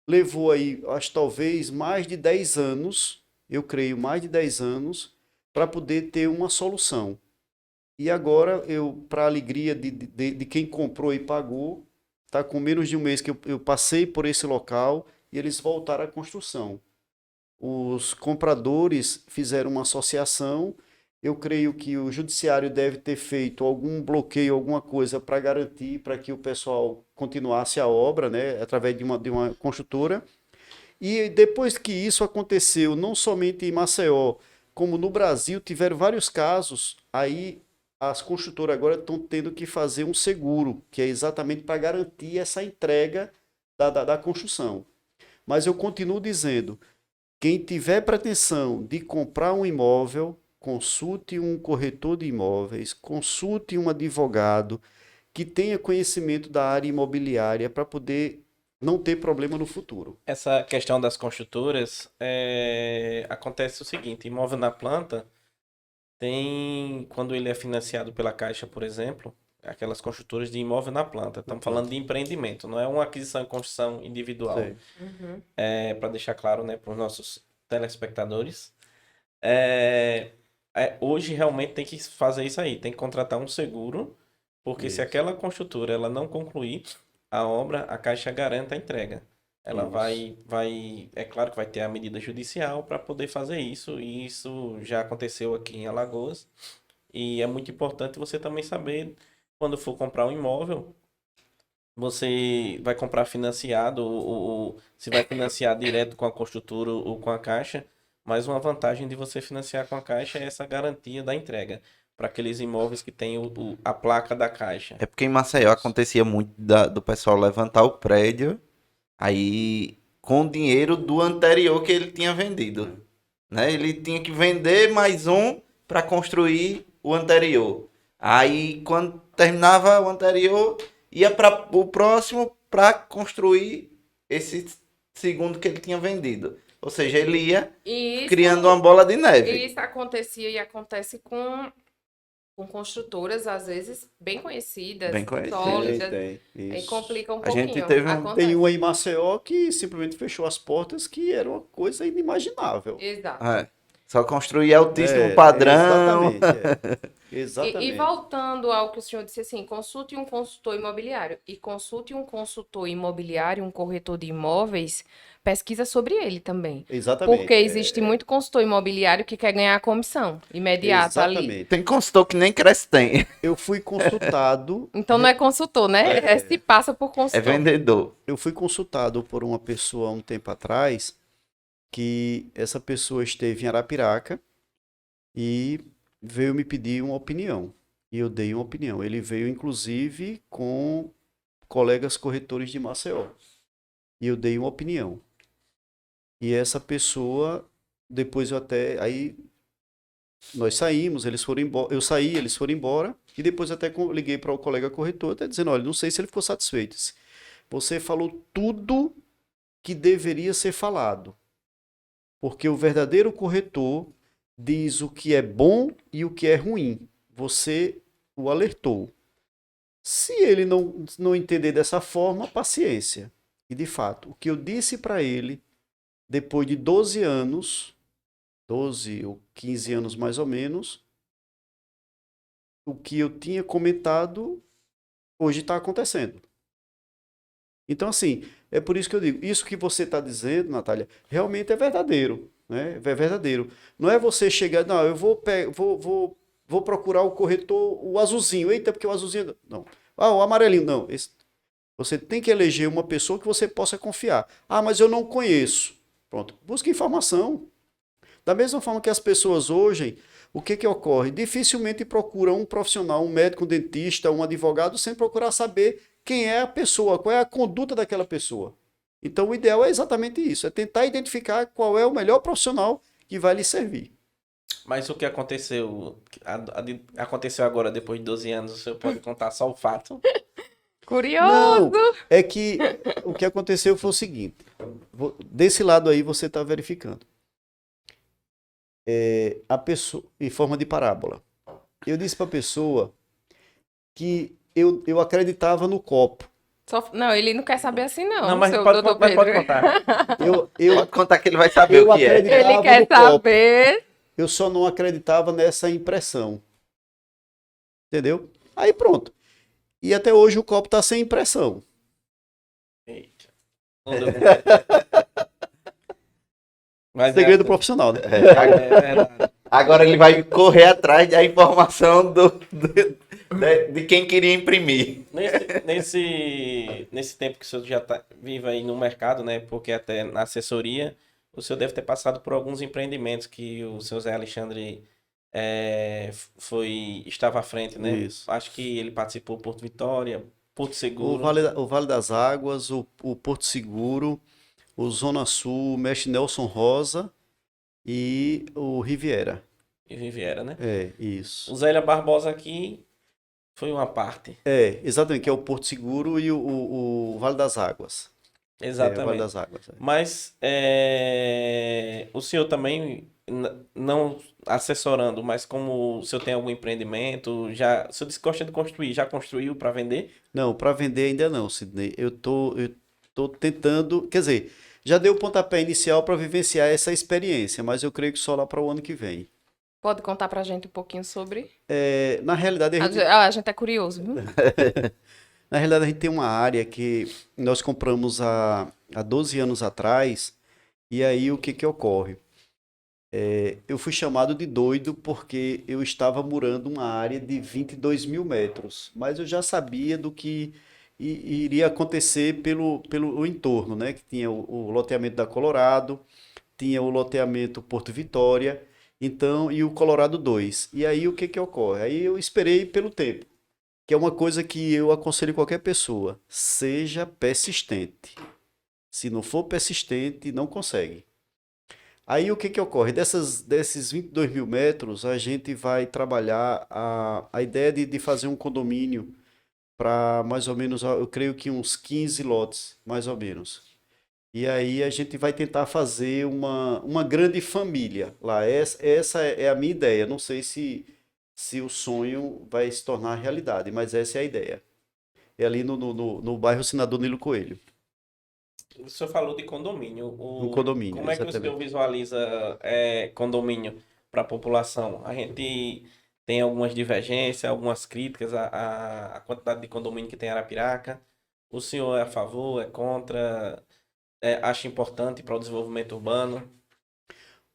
levou aí, acho talvez mais de 10 anos, eu creio mais de 10 anos, para poder ter uma solução. E agora, para a alegria de quem comprou e pagou, tá com menos de um mês que eu passei por esse local e eles voltaram à construção. Os compradores fizeram uma associação. Eu creio que o judiciário deve ter feito algum bloqueio, alguma coisa para garantir para que o pessoal continuasse a obra, né, através de uma construtora. E depois que isso aconteceu, não somente em Maceió, como no Brasil, tiveram vários casos, aí as construtoras agora estão tendo que fazer um seguro, que é exatamente para garantir essa entrega da construção. Mas eu continuo dizendo, quem tiver pretensão de comprar um imóvel, consulte um corretor de imóveis, consulte um advogado que tenha conhecimento da área imobiliária para poder não ter problema no futuro. Essa questão das construtoras, acontece o seguinte, imóvel na planta, quando ele é financiado pela Caixa, por exemplo, aquelas construtoras de imóvel na planta. Estamos falando de empreendimento, não é uma aquisição e construção individual. Uhum. Para deixar claro, né, para os nossos telespectadores. Hoje realmente tem que fazer isso aí, tem que contratar um seguro, porque se aquela construtora ela não concluir a obra, a Caixa garante a entrega. Ela é claro que vai ter a medida judicial para poder fazer isso, e isso já aconteceu aqui em Alagoas. E é muito importante você também saber, quando for comprar um imóvel, você vai comprar financiado ou se vai financiar direto com a construtora ou com a Caixa, mas uma vantagem de você financiar com a Caixa é essa garantia da entrega para aqueles imóveis que tem a placa da Caixa. É porque em Maceió acontecia muito do pessoal levantar o prédio aí com o dinheiro do anterior que ele tinha vendido, né? Ele tinha que vender mais um para construir o anterior. Aí quando terminava o anterior, ia para o próximo para construir esse segundo que ele tinha vendido. Ou seja, ele ia criando uma bola de neve. Isso acontecia e acontece com com construtoras, às vezes, bem conhecidas, Bem conhecidas. sólidas, Tem, aí isso. complica um A gente pouquinho. teve um- Acontece. Tem uma em Maceió que simplesmente fechou as portas, que era uma coisa inimaginável. Exato. É. Só construir altíssimo É, padrão. Exatamente. Exatamente. E voltando ao que o senhor disse assim, consulte um consultor imobiliário. E consulte um consultor imobiliário, um corretor de imóveis, pesquisa sobre ele também. Exatamente. Porque existe muito consultor imobiliário que quer ganhar a comissão imediata ali. Exatamente. Tem consultor que nem cresce tem. Eu fui consultado, Então não é consultor, né? É se passa por É consultor. vendedor. eu fui consultado por uma pessoa há um tempo atrás, que essa pessoa esteve em Arapiraca e veio me pedir uma opinião. E eu dei uma opinião. Ele veio, inclusive, com colegas corretores de Maceió. E eu dei uma opinião. E essa pessoa, depois eu até. Aí nós saímos, eles foram embora. Eu saí, eles foram embora. E depois até liguei para o colega corretor, até dizendo: olha, não sei se ele ficou satisfeito. Você falou tudo que deveria ser falado. Porque o verdadeiro corretor diz o que é bom e o que é ruim. Você o alertou. Se ele não entender dessa forma, paciência. E de fato, o que eu disse para ele, depois de 12 anos, 12 ou 15 anos mais ou menos, o que eu tinha comentado, hoje está acontecendo. Então, assim, é por isso que eu digo, isso que você está dizendo, Natália, realmente é verdadeiro, né? É verdadeiro. Não é você chegar, não, eu vou procurar o corretor, o azulzinho, eita, porque o azulzinho... Não. Ah, o amarelinho, não. Você tem que eleger uma pessoa que você possa confiar. Ah, mas eu não conheço. Pronto, busque informação. Da mesma forma que as pessoas hoje, o que ocorre? Dificilmente procuram um profissional, um médico, um dentista, um advogado, sem procurar saber quem é a pessoa, qual é a conduta daquela pessoa. Então, o ideal é exatamente isso, é tentar identificar qual é o melhor profissional que vai lhe servir. Mas o que aconteceu, aconteceu agora, depois de 12 anos, o senhor pode contar só o fato? Curioso! Não, é que o que aconteceu foi o seguinte, desse lado aí você está verificando. A pessoa, em forma de parábola. Eu disse para a pessoa que eu acreditava no copo. Não, ele não quer saber assim, não. Não, mas seu pode, doutor mas pode Pedro. contar. Pode contar que ele vai saber Eu o que é. acredito. Ele quer no copo. saber. Eu só não acreditava nessa impressão. Entendeu? Aí pronto. E até hoje o copo está sem impressão. Eita. Mas Segredo profissional, né? é verdade. Agora ele vai correr atrás da informação de quem queria imprimir. Nesse tempo que o senhor já vive aí no mercado, né? Porque até na assessoria, o senhor deve ter passado por alguns empreendimentos que o senhor Zé Alexandre estava à frente, né? Isso. Acho que ele participou do Porto Vitória, Porto Seguro. O Vale das Águas, o Porto Seguro, o Zona Sul, o Mestre Nelson Rosa e o Riviera. E Riviera, né? É, isso. O Zélia Barbosa aqui foi uma parte. É, exatamente, que é o Porto Seguro e o Vale das Águas. É, o Vale Exatamente. das Águas. Mas o senhor também, não assessorando, mas como o senhor tem algum empreendimento, o senhor disse que gosta de construir, já construiu para vender? Não, para vender ainda não, Sidney. Eu tô tentando, quer dizer, já dei o pontapé inicial para vivenciar essa experiência, mas eu creio que só lá para o ano que vem. Pode contar pra gente um pouquinho sobre? Na realidade, A gente é curioso, viu? na realidade, a gente tem uma área que nós compramos há 12 anos atrás, e aí o que ocorre? Eu fui chamado de doido porque eu estava murando uma área de 22 mil metros, mas eu já sabia do que iria acontecer pelo entorno, né? Que tinha o loteamento da Colorado, tinha o loteamento Porto Vitória, então, e o Colorado 2. E aí o que ocorre? Aí eu esperei pelo tempo, que é uma coisa que eu aconselho qualquer pessoa, seja persistente. Se não for persistente, não consegue. Aí o que ocorre? Desses 22 mil metros, a gente vai trabalhar a ideia de fazer um condomínio para mais ou menos, eu creio que uns 15 lotes, mais ou menos. E aí a gente vai tentar fazer uma grande família lá. Essa é a minha ideia. Não sei se se o sonho vai se tornar realidade, mas essa é a ideia. É ali no bairro Senador Nilo Coelho, O senhor falou de condomínio. no condomínio, Como é que o senhor exatamente. visualiza condomínio para a população? A gente tem algumas divergências, algumas críticas à quantidade de condomínio que tem em Arapiraca. O senhor é a favor, é contra, acha importante para o desenvolvimento urbano?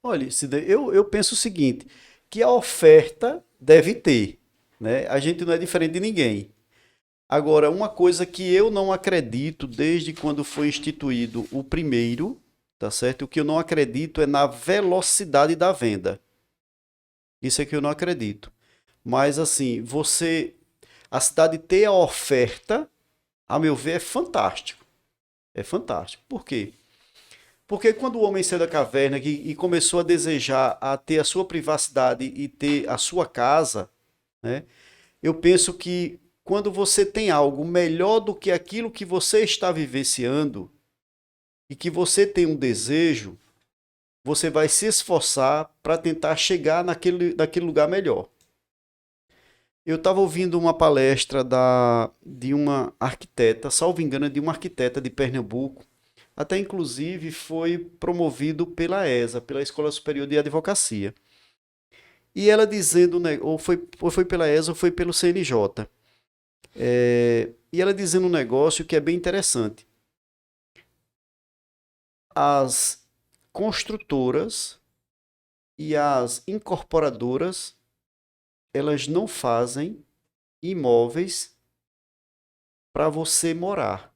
Olha, eu penso o seguinte, que a oferta deve ter, né? A gente não é diferente de ninguém. Agora, uma coisa que eu não acredito desde quando foi instituído o primeiro, tá certo? O que eu não acredito é na velocidade da venda. Isso é que eu não acredito. Mas assim, a cidade ter a oferta, a meu ver, é fantástico. É fantástico. Por quê? Porque quando o homem saiu da caverna e começou a desejar a ter a sua privacidade e ter a sua casa, né? Eu penso que quando você tem algo melhor do que aquilo que você está vivenciando e que você tem um desejo, você vai se esforçar para tentar chegar naquele lugar melhor. Eu estava ouvindo uma palestra de uma arquiteta, salvo engano, de uma arquiteta de Pernambuco, até inclusive foi promovido pela ESA, pela Escola Superior de Advocacia. E ela dizendo, né, ou foi pela ESA ou foi pelo CNJ. E ela dizendo um negócio que é bem interessante. As construtoras e as incorporadoras, elas não fazem imóveis para você morar.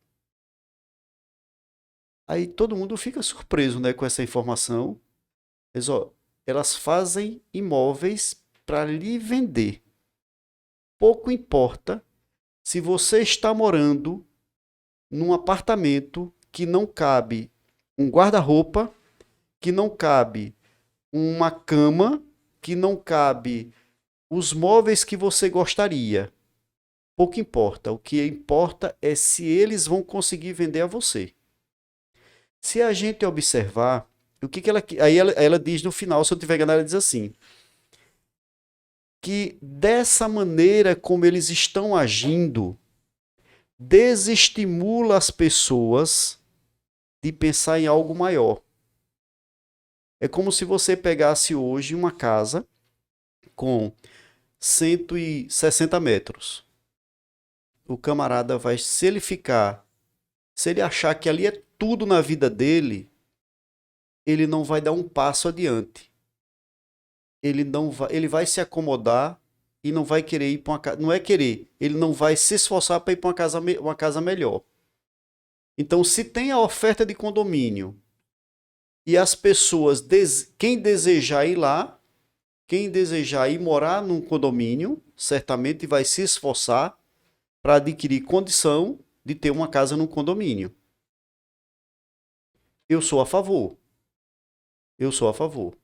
Aí todo mundo fica surpreso, né, com essa informação. Mas, ó, elas fazem imóveis para lhe vender. Pouco importa se você está morando num apartamento que não cabe um guarda-roupa, que não cabe uma cama, que não cabe os móveis que você gostaria. Pouco importa. O que importa é se eles vão conseguir vender a você. Se a gente observar, o que ela. Aí ela diz no final, se eu tiver enganado, ela diz assim: que dessa maneira como eles estão agindo, desestimula as pessoas de pensar em algo maior. É como se você pegasse hoje uma casa com 160 metros. O camarada vai, se ele achar que ali é tudo na vida dele, ele não vai dar um passo adiante. Ele vai se acomodar e não vai querer ir para uma casa. Não é querer, ele não vai se esforçar para ir para uma casa melhor. Então, se tem a oferta de condomínio e as pessoas, quem desejar ir lá, quem desejar ir morar num condomínio, certamente vai se esforçar para adquirir condição de ter uma casa num condomínio. Eu sou a favor. Eu sou a favor.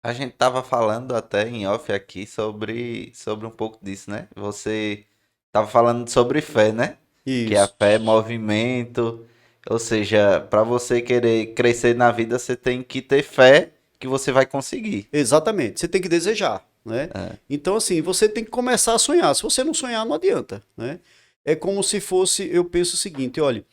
A gente tava falando até em off aqui sobre um pouco disso, né? Você tava falando sobre fé, né? Que a Isso. fé é movimento, ou seja, para você querer crescer na vida, você tem que ter fé que você vai conseguir. Exatamente. Você tem que desejar, né? É. Então, assim, você tem que começar a sonhar. Se você não sonhar, não adianta, né? É como se fosse, eu penso o seguinte, olha,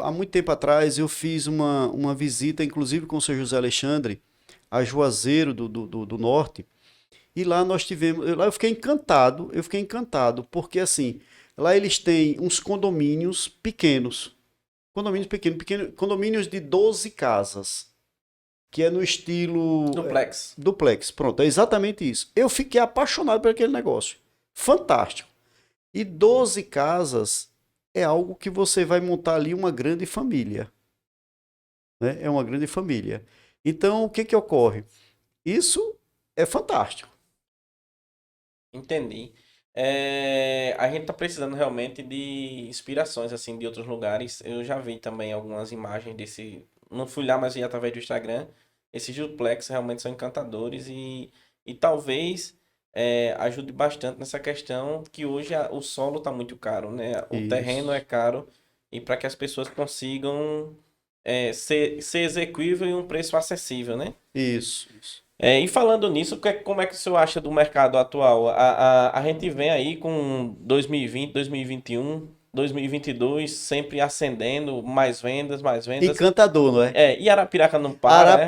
há muito tempo atrás, eu fiz uma visita, inclusive com o Sr. José Alexandre, a Juazeiro do Norte, e lá nós tivemos, lá eu fiquei encantado, porque assim, lá eles têm uns condomínios pequenos, condomínios de 12 casas, que é no estilo Duplex. duplex, pronto, é exatamente isso. Eu fiquei apaixonado por aquele negócio, fantástico. E 12 casas é algo que você vai montar ali uma grande família, né? É uma grande família. Então, o que que ocorre? Isso é fantástico. Entendi. A gente tá precisando realmente de inspirações, assim, de outros lugares. Eu já vi também algumas imagens desse. Não fui lá, mas vi através do Instagram. Esses duplex realmente são encantadores e talvez ajude bastante nessa questão que hoje o solo tá muito caro, né? O terreno é Isso. caro e para que as pessoas consigam ser execuível e um preço acessível, né? Isso. E falando nisso, como é que o senhor acha do mercado atual? A gente vem aí com 2020, 2021, 2022, sempre ascendendo, mais vendas, mais vendas. Encantador, não é? E Arapiraca não para, né?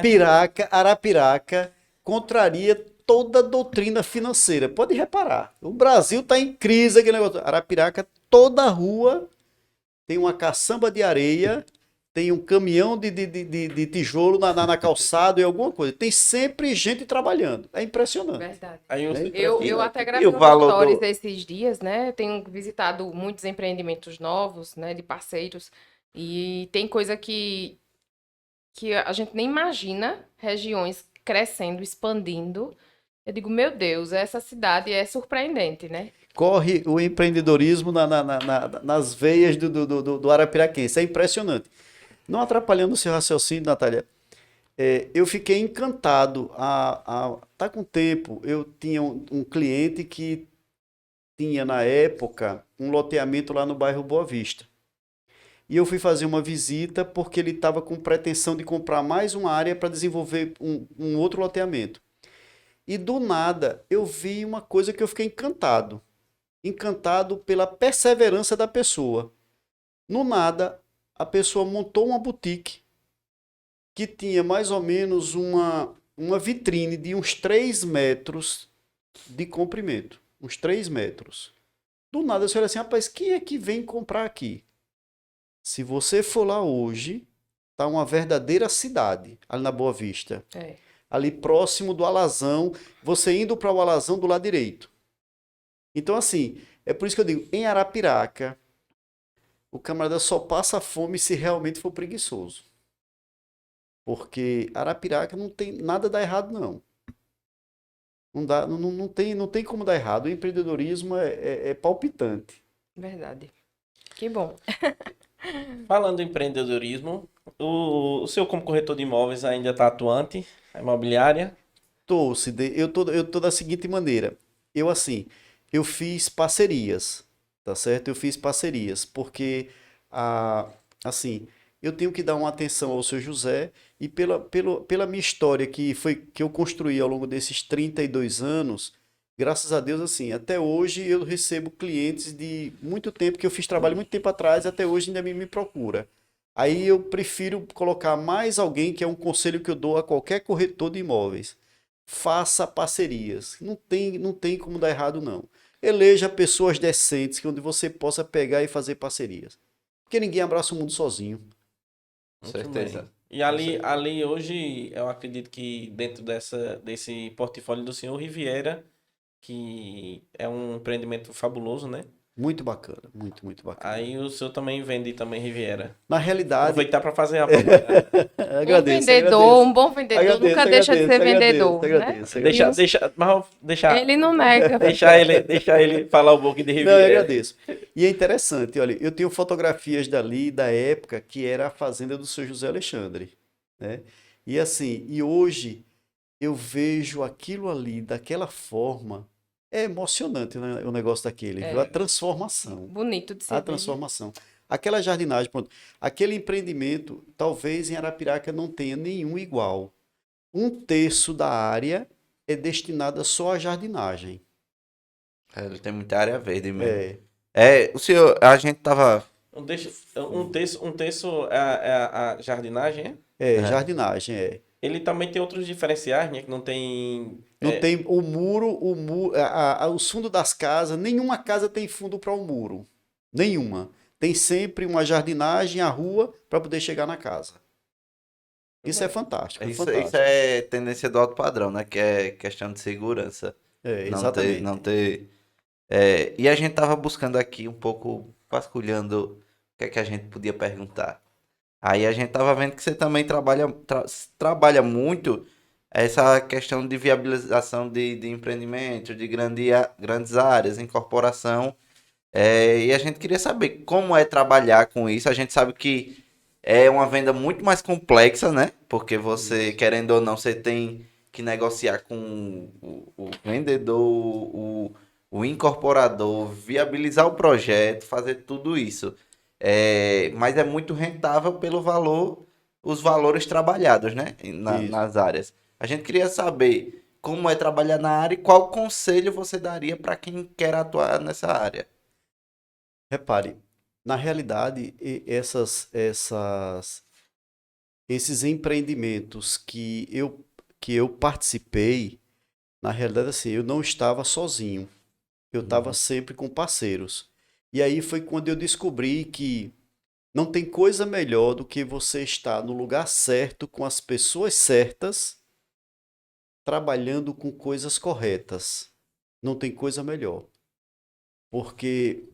Arapiraca contraria toda a doutrina financeira. Pode reparar. O Brasil está em crise, aquele negócio. Arapiraca, toda rua tem uma caçamba de areia, tem um caminhão de tijolo na calçada e alguma coisa. Tem sempre gente trabalhando. É impressionante. Verdade. Aí Eu até E gravei o umas valor stories do- esses dias, né? Tenho visitado muitos empreendimentos novos, né? De parceiros. E tem coisa que a gente nem imagina, regiões crescendo, expandindo. Eu digo, meu Deus, essa cidade é surpreendente, né? Corre o empreendedorismo nas veias do arapiraquense. É impressionante. Não atrapalhando o seu raciocínio, Natália, eu fiquei encantado. Tá com tempo, eu tinha um cliente que tinha, na época, um loteamento lá no bairro Boa Vista. E eu fui fazer uma visita porque ele estava com pretensão de comprar mais uma área para desenvolver um outro loteamento. E do nada, eu vi uma coisa que eu fiquei encantado. Encantado pela perseverança da pessoa. No nada, a pessoa montou uma boutique que tinha mais ou menos uma vitrine de uns 3 metros de comprimento. Uns 3 metros. Do nada, você olha assim, rapaz, quem é que vem comprar aqui? Se você for lá hoje, tá uma verdadeira cidade, ali na Boa Vista. É. Ali próximo do Alazão, você indo para o Alazão do lado direito. Então, assim, é por isso que eu digo, em Arapiraca, o camarada só passa fome se realmente for preguiçoso. Porque Arapiraca não tem nada dá errado, não. Não tem como dar errado. O empreendedorismo é palpitante. Verdade. Que bom. falando em empreendedorismo, o senhor como corretor de imóveis ainda está atuante, a imobiliária? Eu tô da seguinte maneira. Eu fiz parcerias, tá certo? Eu fiz parcerias, porque, assim, eu tenho que dar uma atenção ao seu José e pela minha história que eu construí ao longo desses 32 anos, graças a Deus, assim, até hoje eu recebo clientes de muito tempo, que eu fiz trabalho muito tempo atrás, até hoje ainda me procura. Aí eu prefiro colocar mais alguém, que é um conselho que eu dou a qualquer corretor de imóveis. Faça parcerias. Não tem como dar errado, não. Eleja pessoas decentes, onde você possa pegar e fazer parcerias. Porque ninguém abraça o mundo sozinho. Com Muito certeza. bem. E ali hoje, eu acredito que dentro desse portfólio do senhor Riviera, que é um empreendimento fabuloso, né? Muito bacana, muito bacana. Aí o senhor também vende também Riviera. Na realidade, Aproveitar para fazer a propaganda. Um bom vendedor nunca deixa de ser vendedor, né? Deixa Ele não nega. deixa ele falar um pouco de Não, eu Riviera. agradeço. E é interessante, olha, eu tenho fotografias dali, da época, que era a fazenda do seu José Alexandre, né? E assim, e hoje eu vejo aquilo ali daquela forma, é emocionante, né, o negócio daquele, viu? A transformação, Bonito de ser. a transformação. Aquela jardinagem, pronto, aquele empreendimento, talvez em Arapiraca não tenha nenhum igual. 1/3 da área é destinada só à jardinagem. Ele tem muita área verde mesmo. É, O senhor, a gente tava. Um terço é a jardinagem, é? jardinagem, é. Ele também tem outros diferenciais, né? Que não tem. Não tem o muro, os fundos das casas, nenhuma casa tem fundo para um muro. Nenhuma. Tem sempre uma jardinagem, a rua, para poder chegar na casa. Isso é fantástico. É Isso fantástico. é tendência do alto padrão, né? Que é questão de segurança. Exatamente. Não ter. E a gente tava buscando aqui um pouco, vasculhando o que é que a gente podia perguntar. Aí a gente tava vendo que você também trabalha muito essa questão de viabilização de empreendimento, de grandes áreas, incorporação. E a gente queria saber como é trabalhar com isso. A gente sabe que é uma venda muito mais complexa, né? Porque você, querendo ou não, você tem que negociar com o vendedor, o incorporador, viabilizar o projeto, fazer tudo isso. Mas é muito rentável pelo valor, os valores trabalhados, né? Nas áreas. A gente queria saber como é trabalhar na área e qual conselho você daria para quem quer atuar nessa área. Repare, na realidade, esses empreendimentos que eu participei, na realidade, assim, eu não estava sozinho. Eu estava sempre com parceiros. E aí foi quando eu descobri que não tem coisa melhor do que você estar no lugar certo, com as pessoas certas, trabalhando com coisas corretas. Não tem coisa melhor. Porque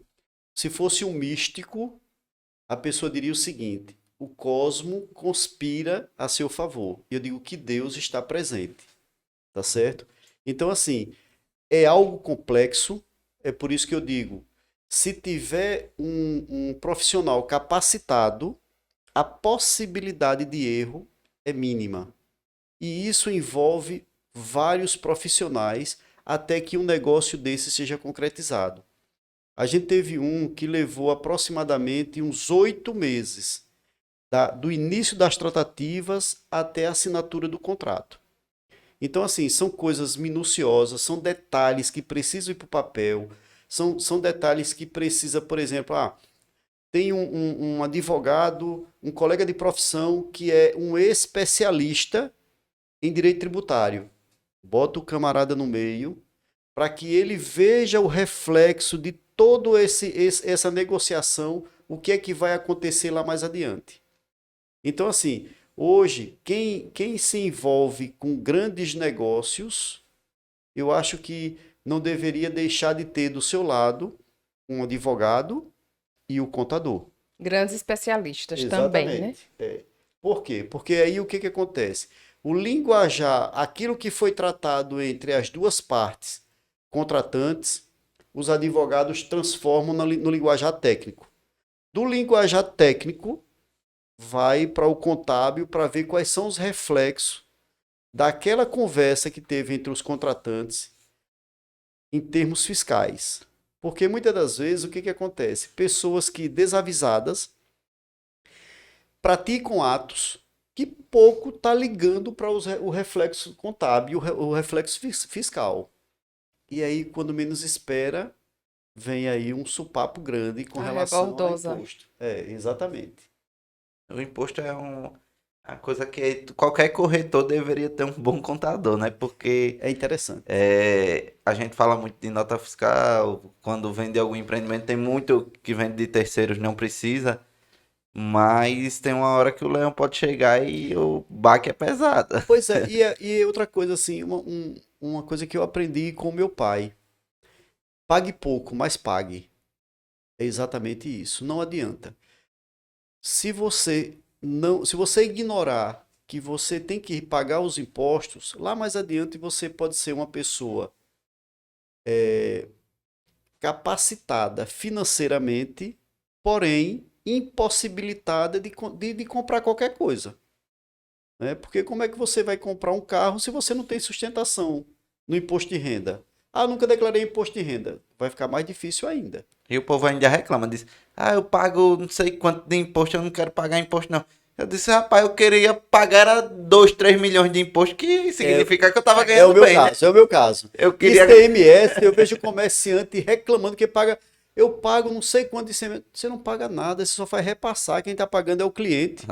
se fosse um místico, a pessoa diria o seguinte: o cosmo conspira a seu favor. E eu digo que Deus está presente, tá certo? Então, assim, é algo complexo, é por isso que eu digo, se tiver um profissional capacitado, a possibilidade de erro é mínima. E isso envolve vários profissionais até que um negócio desse seja concretizado. A gente teve um que levou aproximadamente uns 8 meses, do início das tratativas até a assinatura do contrato. Então, assim, são coisas minuciosas, são detalhes que precisam ir para o papel, são detalhes que precisa, por exemplo, tem um advogado, um colega de profissão que é um especialista em direito tributário. Bota o camarada no meio para que ele veja o reflexo de toda essa negociação, o que é que vai acontecer lá mais adiante. Então, assim, hoje, quem se envolve com grandes negócios, eu acho que não deveria deixar de ter do seu lado um advogado e o contador. Grandes especialistas também, né? Exatamente. Por quê? Porque aí o que que acontece? O linguajar, aquilo que foi tratado entre as duas partes contratantes, os advogados transformam no linguajar técnico. Do linguajar técnico, vai para o contábil para ver quais são os reflexos daquela conversa que teve entre os contratantes em termos fiscais. Porque muitas das vezes o que que acontece? Pessoas que desavisadas praticam atos que pouco está ligando para o reflexo contábil, o reflexo fiscal. E aí, quando menos espera, vem aí um supapo grande com relação ao rebordosa. imposto. Exatamente. O imposto é uma coisa que qualquer corretor deveria ter um bom contador, né? Porque É interessante. a gente fala muito de nota fiscal, quando vende algum empreendimento, tem muito que vende de terceiros, não precisa, mas tem uma hora que o leão pode chegar e o baque é pesado. Pois é, e outra coisa assim, uma coisa que eu aprendi com meu pai. Pague pouco, mas pague. É exatamente isso. Não adianta. Se você ignorar que você tem que pagar os impostos, lá mais adiante você pode ser uma pessoa capacitada financeiramente, porém impossibilitada de comprar qualquer coisa. Né? Porque como é que você vai comprar um carro se você não tem sustentação no imposto de renda? Nunca declarei imposto de renda. Vai ficar mais difícil ainda. E o povo ainda reclama, diz, eu pago não sei quanto de imposto, eu não quero pagar imposto não. Eu disse, rapaz, eu queria pagar 2, 3 milhões de imposto, que significa que eu tava É o ganhando meu bem, né? caso, é o meu caso. Eu queria... ICMS, eu vejo comerciante reclamando que paga. Eu pago não sei quanto de ICMS. Você não paga nada, você só faz repassar. Quem está pagando é o cliente.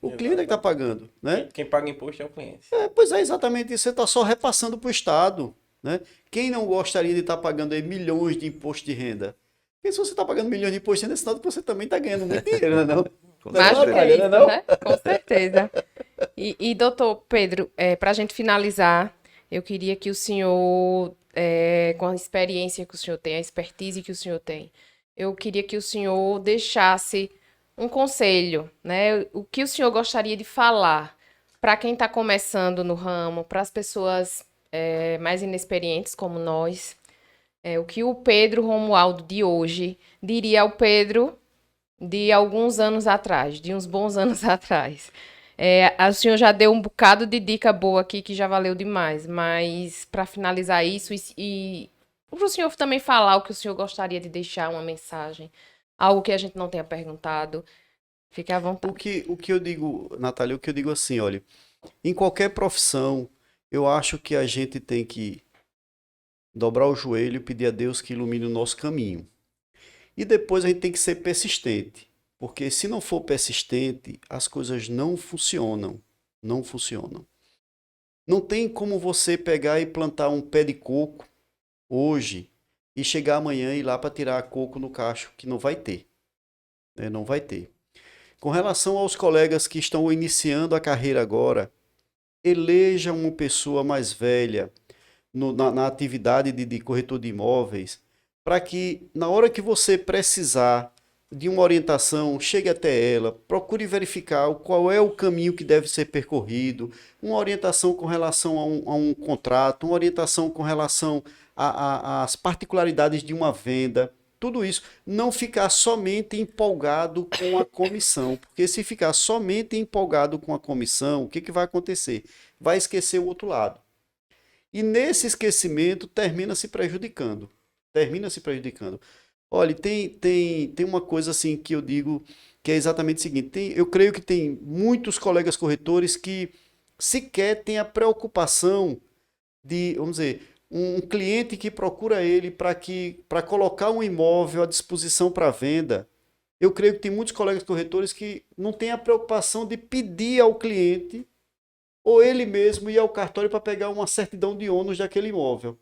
O cliente é que está pagando, né? Quem paga imposto é o cliente. Pois é, exatamente isso. Você está só repassando para o Estado, né? Quem não gostaria de estar pagando aí milhões de imposto de renda? Porque se você está pagando milhões de imposto de renda, é sinal que você também está ganhando muito dinheiro, né? Não? Mais Não, que Natália, isso, não? né? Com certeza. E doutor Pedro, para a gente finalizar, eu queria que o senhor, com a experiência que o senhor tem, a expertise que o senhor tem, eu queria que o senhor deixasse um conselho, né? O que o senhor gostaria de falar para quem está começando no ramo, para as pessoas mais inexperientes como nós, o que o Pedro Romualdo de hoje diria ao Pedro de alguns anos atrás, de uns bons anos atrás. O senhor já deu um bocado de dica boa aqui que já valeu demais, mas para finalizar isso e para o senhor também falar o que o senhor gostaria de deixar, uma mensagem, algo que a gente não tenha perguntado, fique à vontade. O que eu digo, Natália, o que eu digo assim, olha, em qualquer profissão, eu acho que a gente tem que dobrar o joelho e pedir a Deus que ilumine o nosso caminho. E depois a gente tem que ser persistente, porque se não for persistente, as coisas não funcionam. Não funcionam. Não tem como você pegar e plantar um pé de coco hoje e chegar amanhã e ir lá para tirar coco no cacho, que não vai ter. Né? Não vai ter. Com relação aos colegas que estão iniciando a carreira agora, eleja uma pessoa mais velha na atividade de corretor de imóveis, para que na hora que você precisar de uma orientação, chegue até ela, procure verificar qual é o caminho que deve ser percorrido, uma orientação com relação a um contrato, uma orientação com relação às particularidades de uma venda, tudo isso. Não ficar somente empolgado com a comissão, porque se ficar somente empolgado com a comissão, o que vai acontecer? Vai esquecer o outro lado. E nesse esquecimento termina se prejudicando. Olha, tem uma coisa assim que eu digo que é exatamente o seguinte: eu creio que tem muitos colegas corretores que sequer têm a preocupação de, vamos dizer, um cliente que procura ele para colocar um imóvel à disposição para venda. Eu creio que tem muitos colegas corretores que não têm a preocupação de pedir ao cliente ou ele mesmo ir ao cartório para pegar uma certidão de ônus daquele imóvel.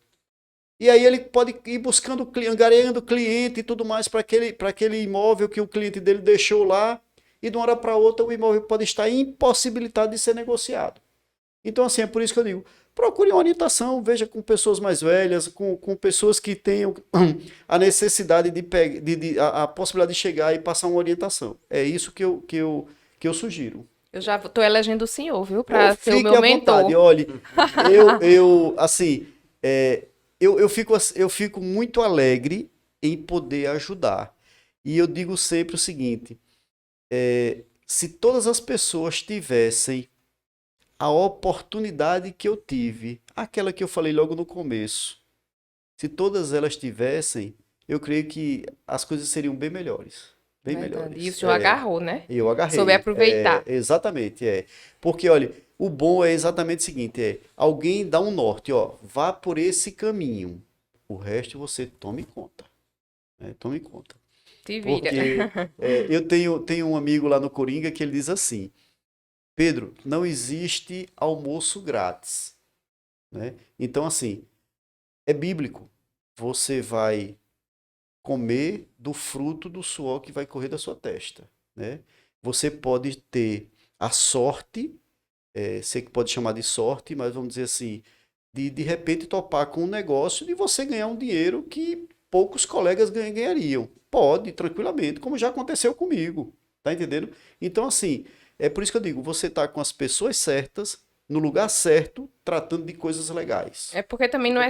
E aí ele pode ir buscando, angariando cliente e tudo mais para aquele imóvel que o cliente dele deixou lá, e de uma hora para outra o imóvel pode estar impossibilitado de ser negociado. Então, assim, é por isso que eu digo, procure uma orientação, veja com pessoas mais velhas, com pessoas que tenham a necessidade a possibilidade de chegar e passar uma orientação. É isso que eu sugiro. Eu já estou elegendo o senhor, viu? Para ser o Fique meu à mentor. vontade. Olha, eu fico muito alegre em poder ajudar. E eu digo sempre o seguinte: se todas as pessoas tivessem a oportunidade que eu tive, aquela que eu falei logo no começo, se todas elas tivessem, eu creio que as coisas seriam bem melhores. Bem Verdade. melhores. E o senhor agarrou, né? Eu agarrei. Soube aproveitar. Exatamente, Porque, olha, o bom é exatamente o seguinte: alguém dá um norte, ó, vá por esse caminho. O resto você tome conta. Tome conta. Te vira. Porque eu tenho um amigo lá no Coringa que ele diz assim: Pedro, não existe almoço grátis. Né? Então, assim, é bíblico. Você vai comer do fruto do suor que vai correr da sua testa. Né? Você pode ter a sorte, sei que pode chamar de sorte, mas vamos dizer assim, de repente topar com um negócio de você ganhar um dinheiro que poucos colegas ganhariam. Pode, tranquilamente, como já aconteceu comigo. Tá entendendo? Então, assim, é por isso que eu digo, você tá com as pessoas certas, no lugar certo, tratando de coisas legais. É porque também não é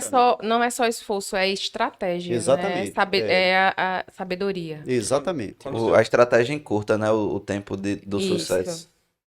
só esforço, é estratégia. Exatamente. Né? É a sabedoria. Exatamente. A estratégia encurta, né? O tempo do Isso. sucesso.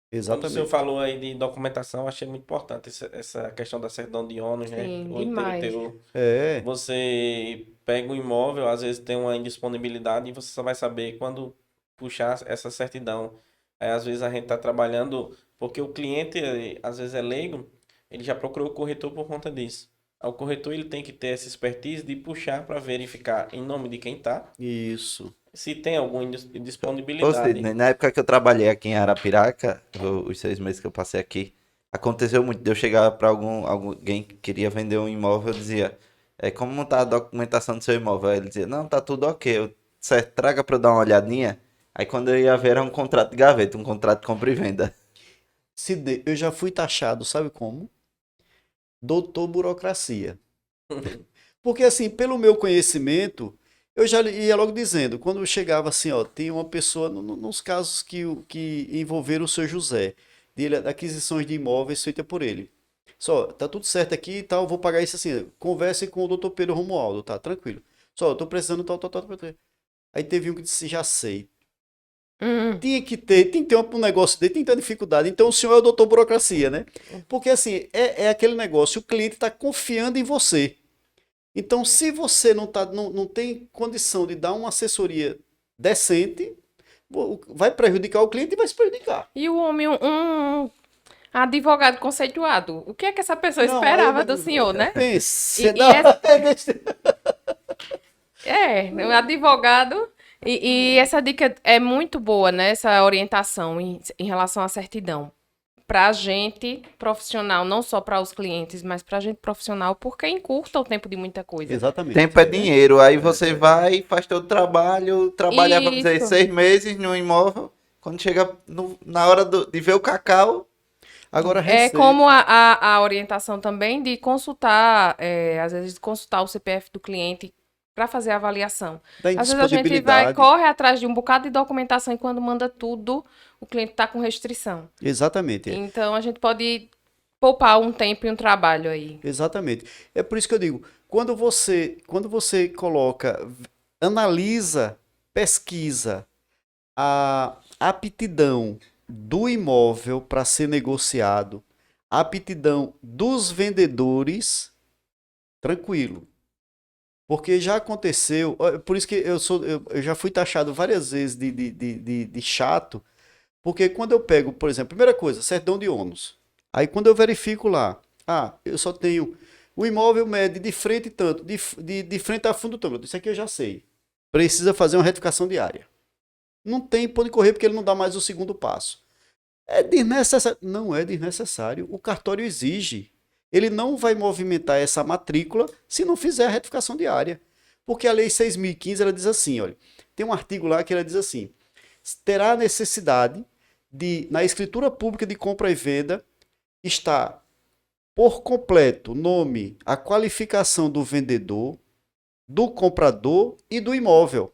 Quando o Exatamente. senhor falou aí de documentação, achei muito importante essa questão da certidão de ônus, né? Sim, O demais. ITU. É, Você pega um imóvel, às vezes tem uma indisponibilidade e você só vai saber quando puxar essa certidão. Aí, às vezes a gente está trabalhando, porque o cliente, às vezes é leigo, ele já procurou o corretor por conta disso. Aí o corretor ele tem que ter essa expertise de puxar para verificar em nome de quem tá, isso. se tem alguma Ô, indisponibilidade. Sidney, na época que eu trabalhei aqui em Arapiraca, os 6 meses que eu passei aqui, aconteceu muito de eu chegar para alguém que queria vender um imóvel, eu dizia, como não tá a documentação do seu imóvel? Aí ele dizia, não, tá tudo ok, certo, traga para eu dar uma olhadinha. Aí quando eu ia ver era um contrato de gaveta, um contrato de compra e venda. Eu já fui taxado, sabe como? Doutor Burocracia. Porque, assim, pelo meu conhecimento, eu já ia logo dizendo, quando eu chegava assim, ó, tem uma pessoa, nos casos que envolveram o seu José, de aquisições de imóveis feitas por ele. Só, tá tudo certo aqui e tal, vou pagar isso assim, converse com o doutor Pedro Romualdo, tá, tranquilo. Só, eu tô precisando tal. Aí teve um que disse, já sei. Tem que ter um negócio dele, tem que ter uma dificuldade. Então o senhor é o doutor burocracia, né? Porque assim, é aquele negócio, o cliente está confiando em você. Então, se você não tem condição de dar uma assessoria decente, vai prejudicar o cliente e vai se prejudicar. E o homem, advogado conceituado. O que é que essa pessoa Não, esperava aí- do senhor, né? Pense, E não, o advogado. E essa dica é muito boa, né? Essa orientação em relação à certidão. Para a gente profissional, não só para os clientes, mas para a gente profissional, porque encurta o tempo de muita coisa. Exatamente. Tempo é dinheiro, aí você vai, faz todo o trabalho, trabalha, vamos dizer, Isso. 6 meses no imóvel, quando chega na hora de ver o cacau, Agora, É receita. como a orientação também de consultar, às vezes consultar o CPF do cliente para fazer a avaliação. Da Às vezes a gente vai, indisponibilidade. corre atrás de um bocado de documentação e quando manda tudo, o cliente está com restrição. Exatamente. Então a gente pode poupar um tempo e um trabalho aí. Exatamente. É por isso que eu digo, quando você coloca, analisa, pesquisa a aptidão do imóvel para ser negociado, a aptidão dos vendedores, tranquilo. Porque já aconteceu, por isso que eu já fui taxado várias vezes de chato, porque quando eu pego, por exemplo, primeira coisa, certidão de ônus. Aí quando eu verifico lá, eu só tenho o imóvel mede de frente tanto, de frente a fundo tanto. Isso aqui eu já sei. Precisa fazer uma retificação diária. Não tem por onde correr porque ele não dá mais o segundo passo. É desnecessário? Não é desnecessário. O cartório exige. Ele não vai movimentar essa matrícula se não fizer a retificação diária. Porque a Lei 6.015, ela diz assim, olha, tem um artigo lá que ela diz assim, terá necessidade de, na escritura pública de compra e venda, estar por completo nome, a qualificação do vendedor, do comprador e do imóvel.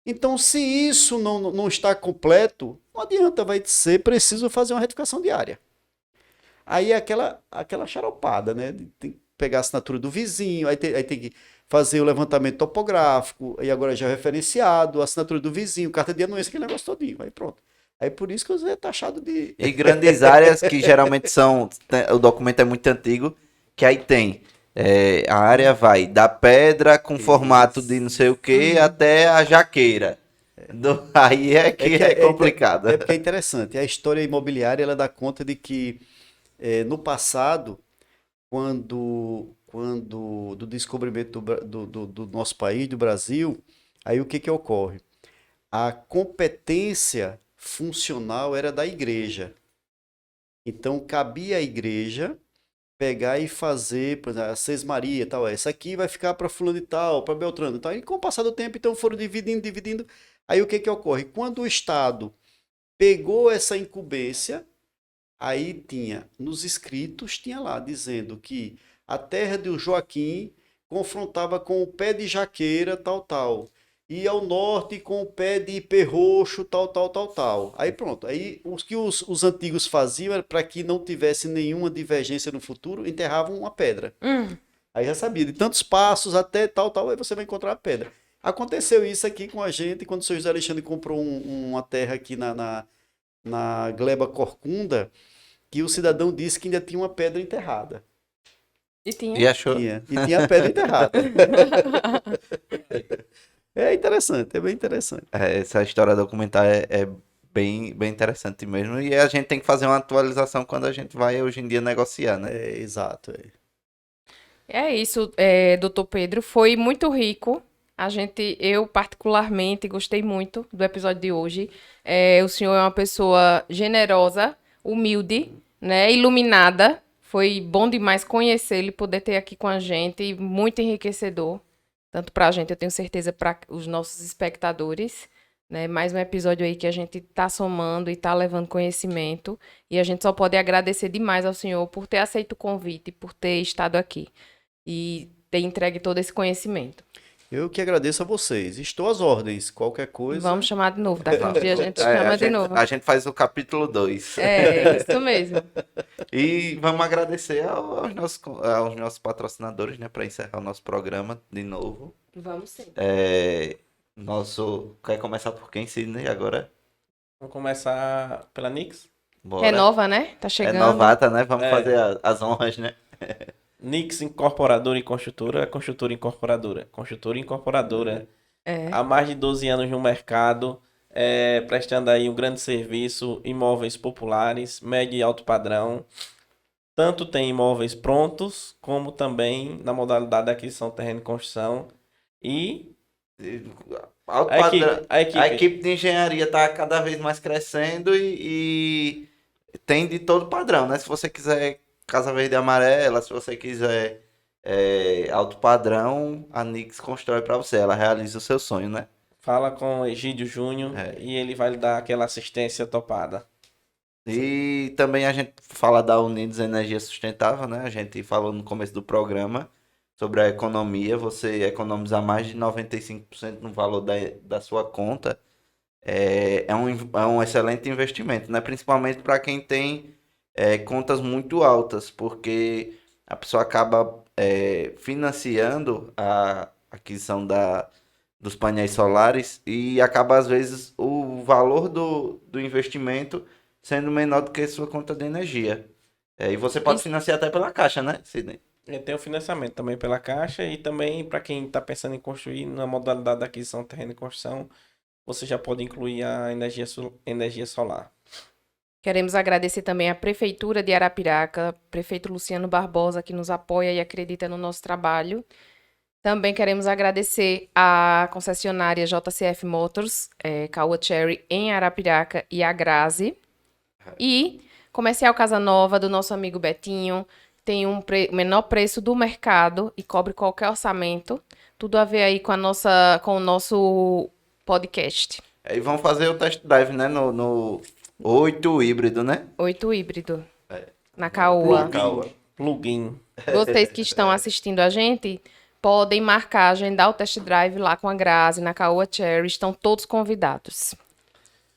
Então, se isso não está completo, não adianta, vai ser preciso fazer uma retificação diária. Aí é aquela xaropada, né? Tem que pegar a assinatura do vizinho, aí tem que fazer o levantamento topográfico, e agora já é referenciado, a assinatura do vizinho, carta de anuência, aquele negócio todinho, aí pronto. Aí por isso que eu é taxado de... e grandes áreas que geralmente o documento é muito antigo, que aí tem, a área vai da pedra com formato de não sei o que até a jaqueira. Aí é que é complicado. É porque é interessante. A história imobiliária ela dá conta de que no passado, quando do descobrimento do nosso país, do Brasil, aí o que ocorre? A competência funcional era da igreja. Então, cabia à igreja pegar e fazer, por exemplo, a Sesmaria, tal, essa aqui vai ficar para fulano e tal, para Beltrano e tal. E com o passar do tempo, então foram dividindo. Aí o que ocorre? Quando o Estado pegou essa incumbência, aí tinha, nos escritos, tinha lá dizendo que a terra do Joaquim confrontava com o pé de jaqueira, tal. E ao norte com o pé de ipê roxo, tal. Aí pronto. Aí o que os antigos faziam era para que não tivesse nenhuma divergência no futuro, enterravam uma pedra. Aí já sabia, de tantos passos até tal, aí você vai encontrar a pedra. Aconteceu isso aqui com a gente quando o seu José Alexandre comprou uma terra aqui na Gleba Corcunda, que o cidadão disse que ainda tinha uma pedra enterrada. E tinha. E achou? E tinha a pedra enterrada. É interessante, é bem interessante. Essa história documental é bem interessante mesmo. E a gente tem que fazer uma atualização quando a gente vai hoje em dia negociar, né? É, exato. É isso, doutor Pedro. Foi muito rico. Eu particularmente gostei muito do episódio de hoje. O senhor é uma pessoa generosa, humilde, né, iluminada. Foi bom demais conhecê-lo e poder ter aqui com a gente, muito enriquecedor. Tanto para a gente, eu tenho certeza, para os nossos espectadores. Né? Mais um episódio aí que a gente está somando e está levando conhecimento. E a gente só pode agradecer demais ao senhor por ter aceito o convite, por ter estado aqui e ter entregue todo esse conhecimento. Eu que agradeço a vocês. Estou às ordens. Qualquer coisa. Vamos chamar de novo. Daqui a um dia a gente chama de novo. A gente faz o capítulo 2. É, isso mesmo. E vamos agradecer aos nossos patrocinadores, né? Para encerrar o nosso programa de novo. Vamos sim. Quer começar por quem, Sidney, agora? Vamos começar pela Nix. Bora. Renova, né? Tá chegando. É novata, né? Vamos fazer as honras, né? Nix Incorporadora e Construtora, Construtora Incorporadora. Construtora Incorporadora. É. Há mais de 12 anos no mercado, prestando aí um grande serviço, imóveis populares, médio e alto padrão. Tanto tem imóveis prontos, como também na modalidade de aquisição de terreno e construção. E Alto a equipe, padrão. a equipe. A equipe de engenharia está cada vez mais crescendo e tem de todo padrão, né? Se você quiser Casa Verde e Amarela, se você quiser alto padrão, a Nix constrói para você, ela realiza o seu sonho, né? Fala com o Egídio Júnior e ele vai lhe dar aquela assistência topada. E também a gente fala da Unidos Energia Sustentável, né? A gente falou no começo do programa sobre a economia, você economizar mais de 95% no valor da sua conta é um excelente investimento, né? Principalmente para quem tem contas muito altas, porque a pessoa acaba financiando a aquisição dos painéis solares e acaba, às vezes, o valor do investimento sendo menor do que a sua conta de energia. E você pode financiar até pela Caixa, né, Sidney? Tem o financiamento também pela Caixa e também para quem está pensando em construir na modalidade da aquisição de terreno e construção, você já pode incluir a energia solar. Queremos agradecer também à Prefeitura de Arapiraca, prefeito Luciano Barbosa, que nos apoia e acredita no nosso trabalho. Também queremos agradecer à concessionária JCF Motors, Caoa Cherry, em Arapiraca, e a Grazi. E Comercial Casa Nova, do nosso amigo Betinho, tem o menor preço do mercado e cobre qualquer orçamento. Tudo a ver aí com o nosso podcast. E vamos fazer o test drive, né? No 8 híbrido, né? 8 híbrido. Na Caoa. Plugin. Vocês que estão assistindo a gente, podem marcar, agendar o test drive lá com a Grazi, na Caoa Cherry. Estão todos convidados.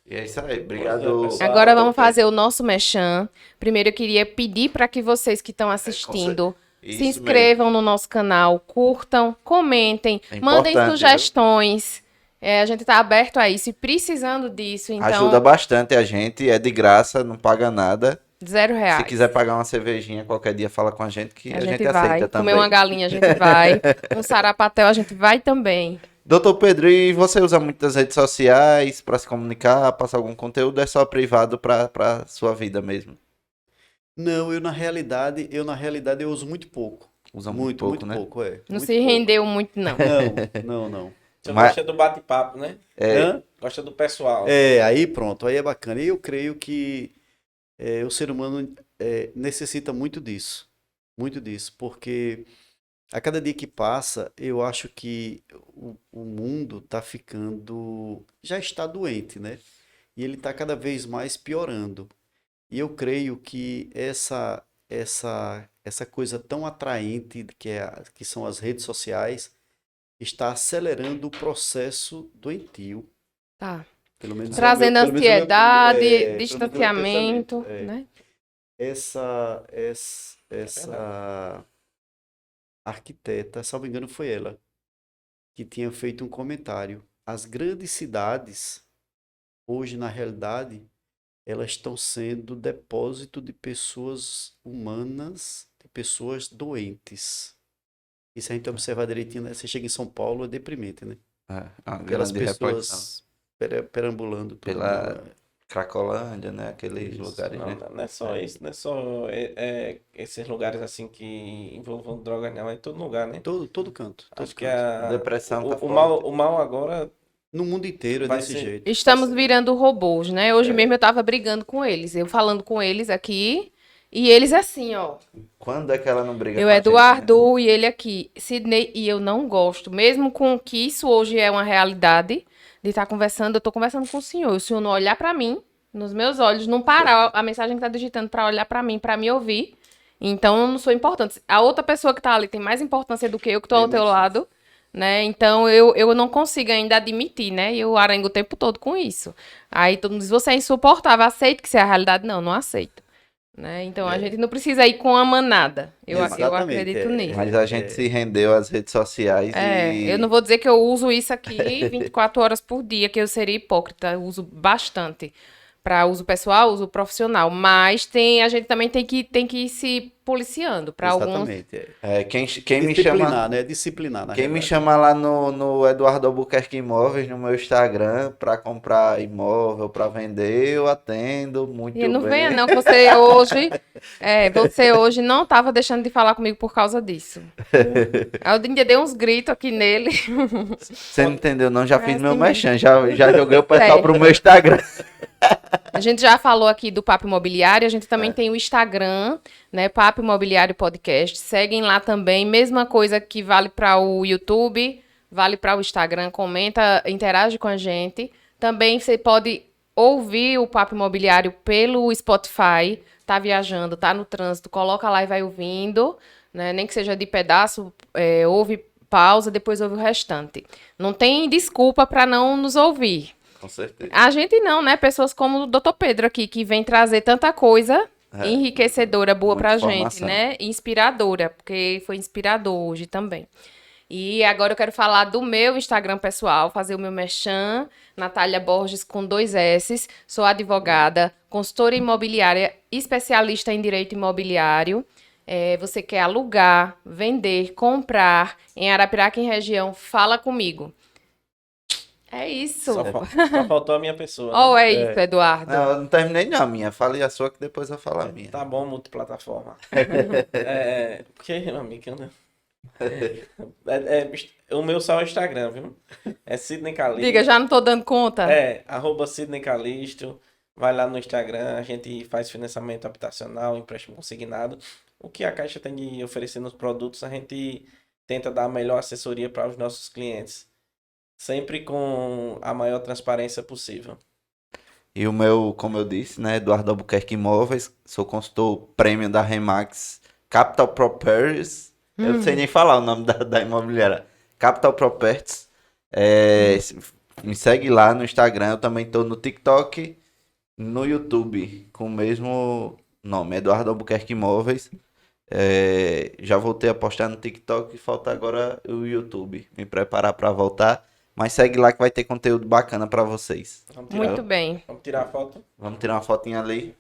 E é isso aí. Obrigado. Pessoal. Agora vamos fazer o nosso merchan. Primeiro eu queria pedir para que vocês que estão assistindo Isso se inscrevam no nosso canal, curtam, comentem, mandem importante, sugestões. A gente está aberto a isso e precisando disso, então Ajuda bastante a gente, é de graça, não paga nada. R$0. Se quiser pagar uma cervejinha qualquer dia, fala com a gente que a gente vai. aceita também. Comer uma galinha a gente vai. Um sarapatel a gente vai também. Doutor Pedro, e você usa muitas redes sociais para se comunicar, passar algum conteúdo, é só privado para sua vida mesmo? Não, eu na realidade eu uso muito pouco. Usa muito pouco, né? Pouco, Não muito se pouco. rendeu muito, não. Não. Você Mas- gosta do bate-papo, né? Hã? Gosta do pessoal. Aí pronto, aí é bacana. E eu creio que o ser humano necessita muito disso, porque a cada dia que passa, eu acho que o mundo já está doente, né? E ele está cada vez mais piorando. E eu creio que essa coisa tão atraente que são as redes sociais está acelerando o processo doentio. Tá. Pelo menos Trazendo pelo menos é o meu- ansiedade, pelo menos é o meu distanciamento, pensamento. né? Essa arquiteta, salvo engano, foi ela que tinha feito um comentário. As grandes cidades, hoje, na realidade, elas estão sendo depósito de pessoas humanas, de pessoas doentes. E se a gente observar direitinho, né? Você chega em São Paulo, é deprimente, né? Uma Aquelas grande repartição. pessoas perambulando por Pela- uma- Cracolândia, né? Aqueles Isso. lugares, né? Não é só isso, não é só esses lugares assim que envolvam drogas, não. É em todo lugar, né? todo canto. todo Acho que canto. Depressão tá o mal agora No mundo inteiro é vai desse ser- jeito. Estamos virando robôs, né? Hoje mesmo eu tava brigando com eles. Eu falando com eles aqui. E eles assim, ó. Quando é que ela não briga Eu, com a gente, né? Eduardo, e ele aqui. Sidney, e eu não gosto. Mesmo com que isso hoje é uma realidade, de estar conversando, eu tô conversando com o senhor. E o senhor não olhar pra mim, nos meus olhos, não parar a mensagem que tá digitando pra olhar pra mim, pra me ouvir. Então, eu não sou importante. A outra pessoa que tá ali tem mais importância do que eu que tô ao teu lado, né? Então, eu não consigo ainda admitir, né? E eu arango o tempo todo com isso. Aí todo mundo diz, você é insuportável, aceito que isso é a realidade. Não, não aceito. Né? Então, a gente não precisa ir com a manada. Eu Exatamente, acredito nisso. Mas a gente se rendeu às redes sociais e... Eu não vou dizer que eu uso isso aqui 24 horas por dia, que eu seria hipócrita. Eu uso bastante para uso pessoal, uso profissional. Mas a gente também tem que ir se policiando para alguns. Exatamente. Quem me chama, Disciplinar, né? Disciplinar, na quem me realidade. chama lá no Eduardo Albuquerque Imóveis, no meu Instagram, para comprar imóvel, para vender, eu atendo muito E não bem. venha não, que você hoje não estava deixando de falar comigo por causa disso. Eu ainda dei uns gritos aqui nele. Você não entendeu, não? Já fiz assim meu mesmo. merchan, já joguei o pessoal Certo. pro meu Instagram. A gente já falou aqui do Papo Imobiliário, a gente também tem o Instagram, né? Papo Imobiliário Podcast. Seguem lá também, mesma coisa que vale para o YouTube, vale para o Instagram. Comenta, interage com a gente. Também você pode ouvir o Papo Imobiliário pelo Spotify. Tá viajando, tá no trânsito, coloca lá e vai ouvindo, né? Nem que seja de pedaço, ouve, pausa, depois ouve o restante. Não tem desculpa para não nos ouvir. Com certeza. A gente não, né? Pessoas como o Dr. Pedro aqui, que vem trazer tanta coisa enriquecedora, boa muita pra gente, informação. né? E inspiradora, porque foi inspirador hoje também. E agora eu quero falar do meu Instagram pessoal, fazer o meu merchan, Natália Borges com 2 S's. Sou advogada, consultora imobiliária, especialista em direito imobiliário. Você quer alugar, vender, comprar em Arapiraca, em região, fala comigo. É isso. Só faltou a minha pessoa. né? Oh, é isso, Eduardo. Não, eu não terminei não, a minha. Fale a sua que depois eu falo a minha. Tá bom, multiplataforma. Porque, meu amigo, eu não... o meu só é o Instagram, viu? É Sidney Calisto. Diga, já não tô dando conta? @Sidney Calisto. Vai lá no Instagram, a gente faz financiamento habitacional, empréstimo consignado. O que a Caixa tem de oferecer nos produtos, a gente tenta dar a melhor assessoria para os nossos clientes. Sempre com a maior transparência possível. E o meu, como eu disse, né, Eduardo Albuquerque Imóveis, sou consultor premium da Remax Capital Properties. Eu não sei nem falar o nome da imobiliária. Capital Properties. Me segue lá no Instagram, eu também estou no TikTok, no YouTube, com o mesmo nome, Eduardo Albuquerque Imóveis. Já voltei a postar no TikTok, falta agora o YouTube. Me preparar para voltar. Mas segue lá que vai ter conteúdo bacana para vocês. Vamos tirar, Muito bem. Vamos tirar a foto? Vamos tirar uma fotinha ali.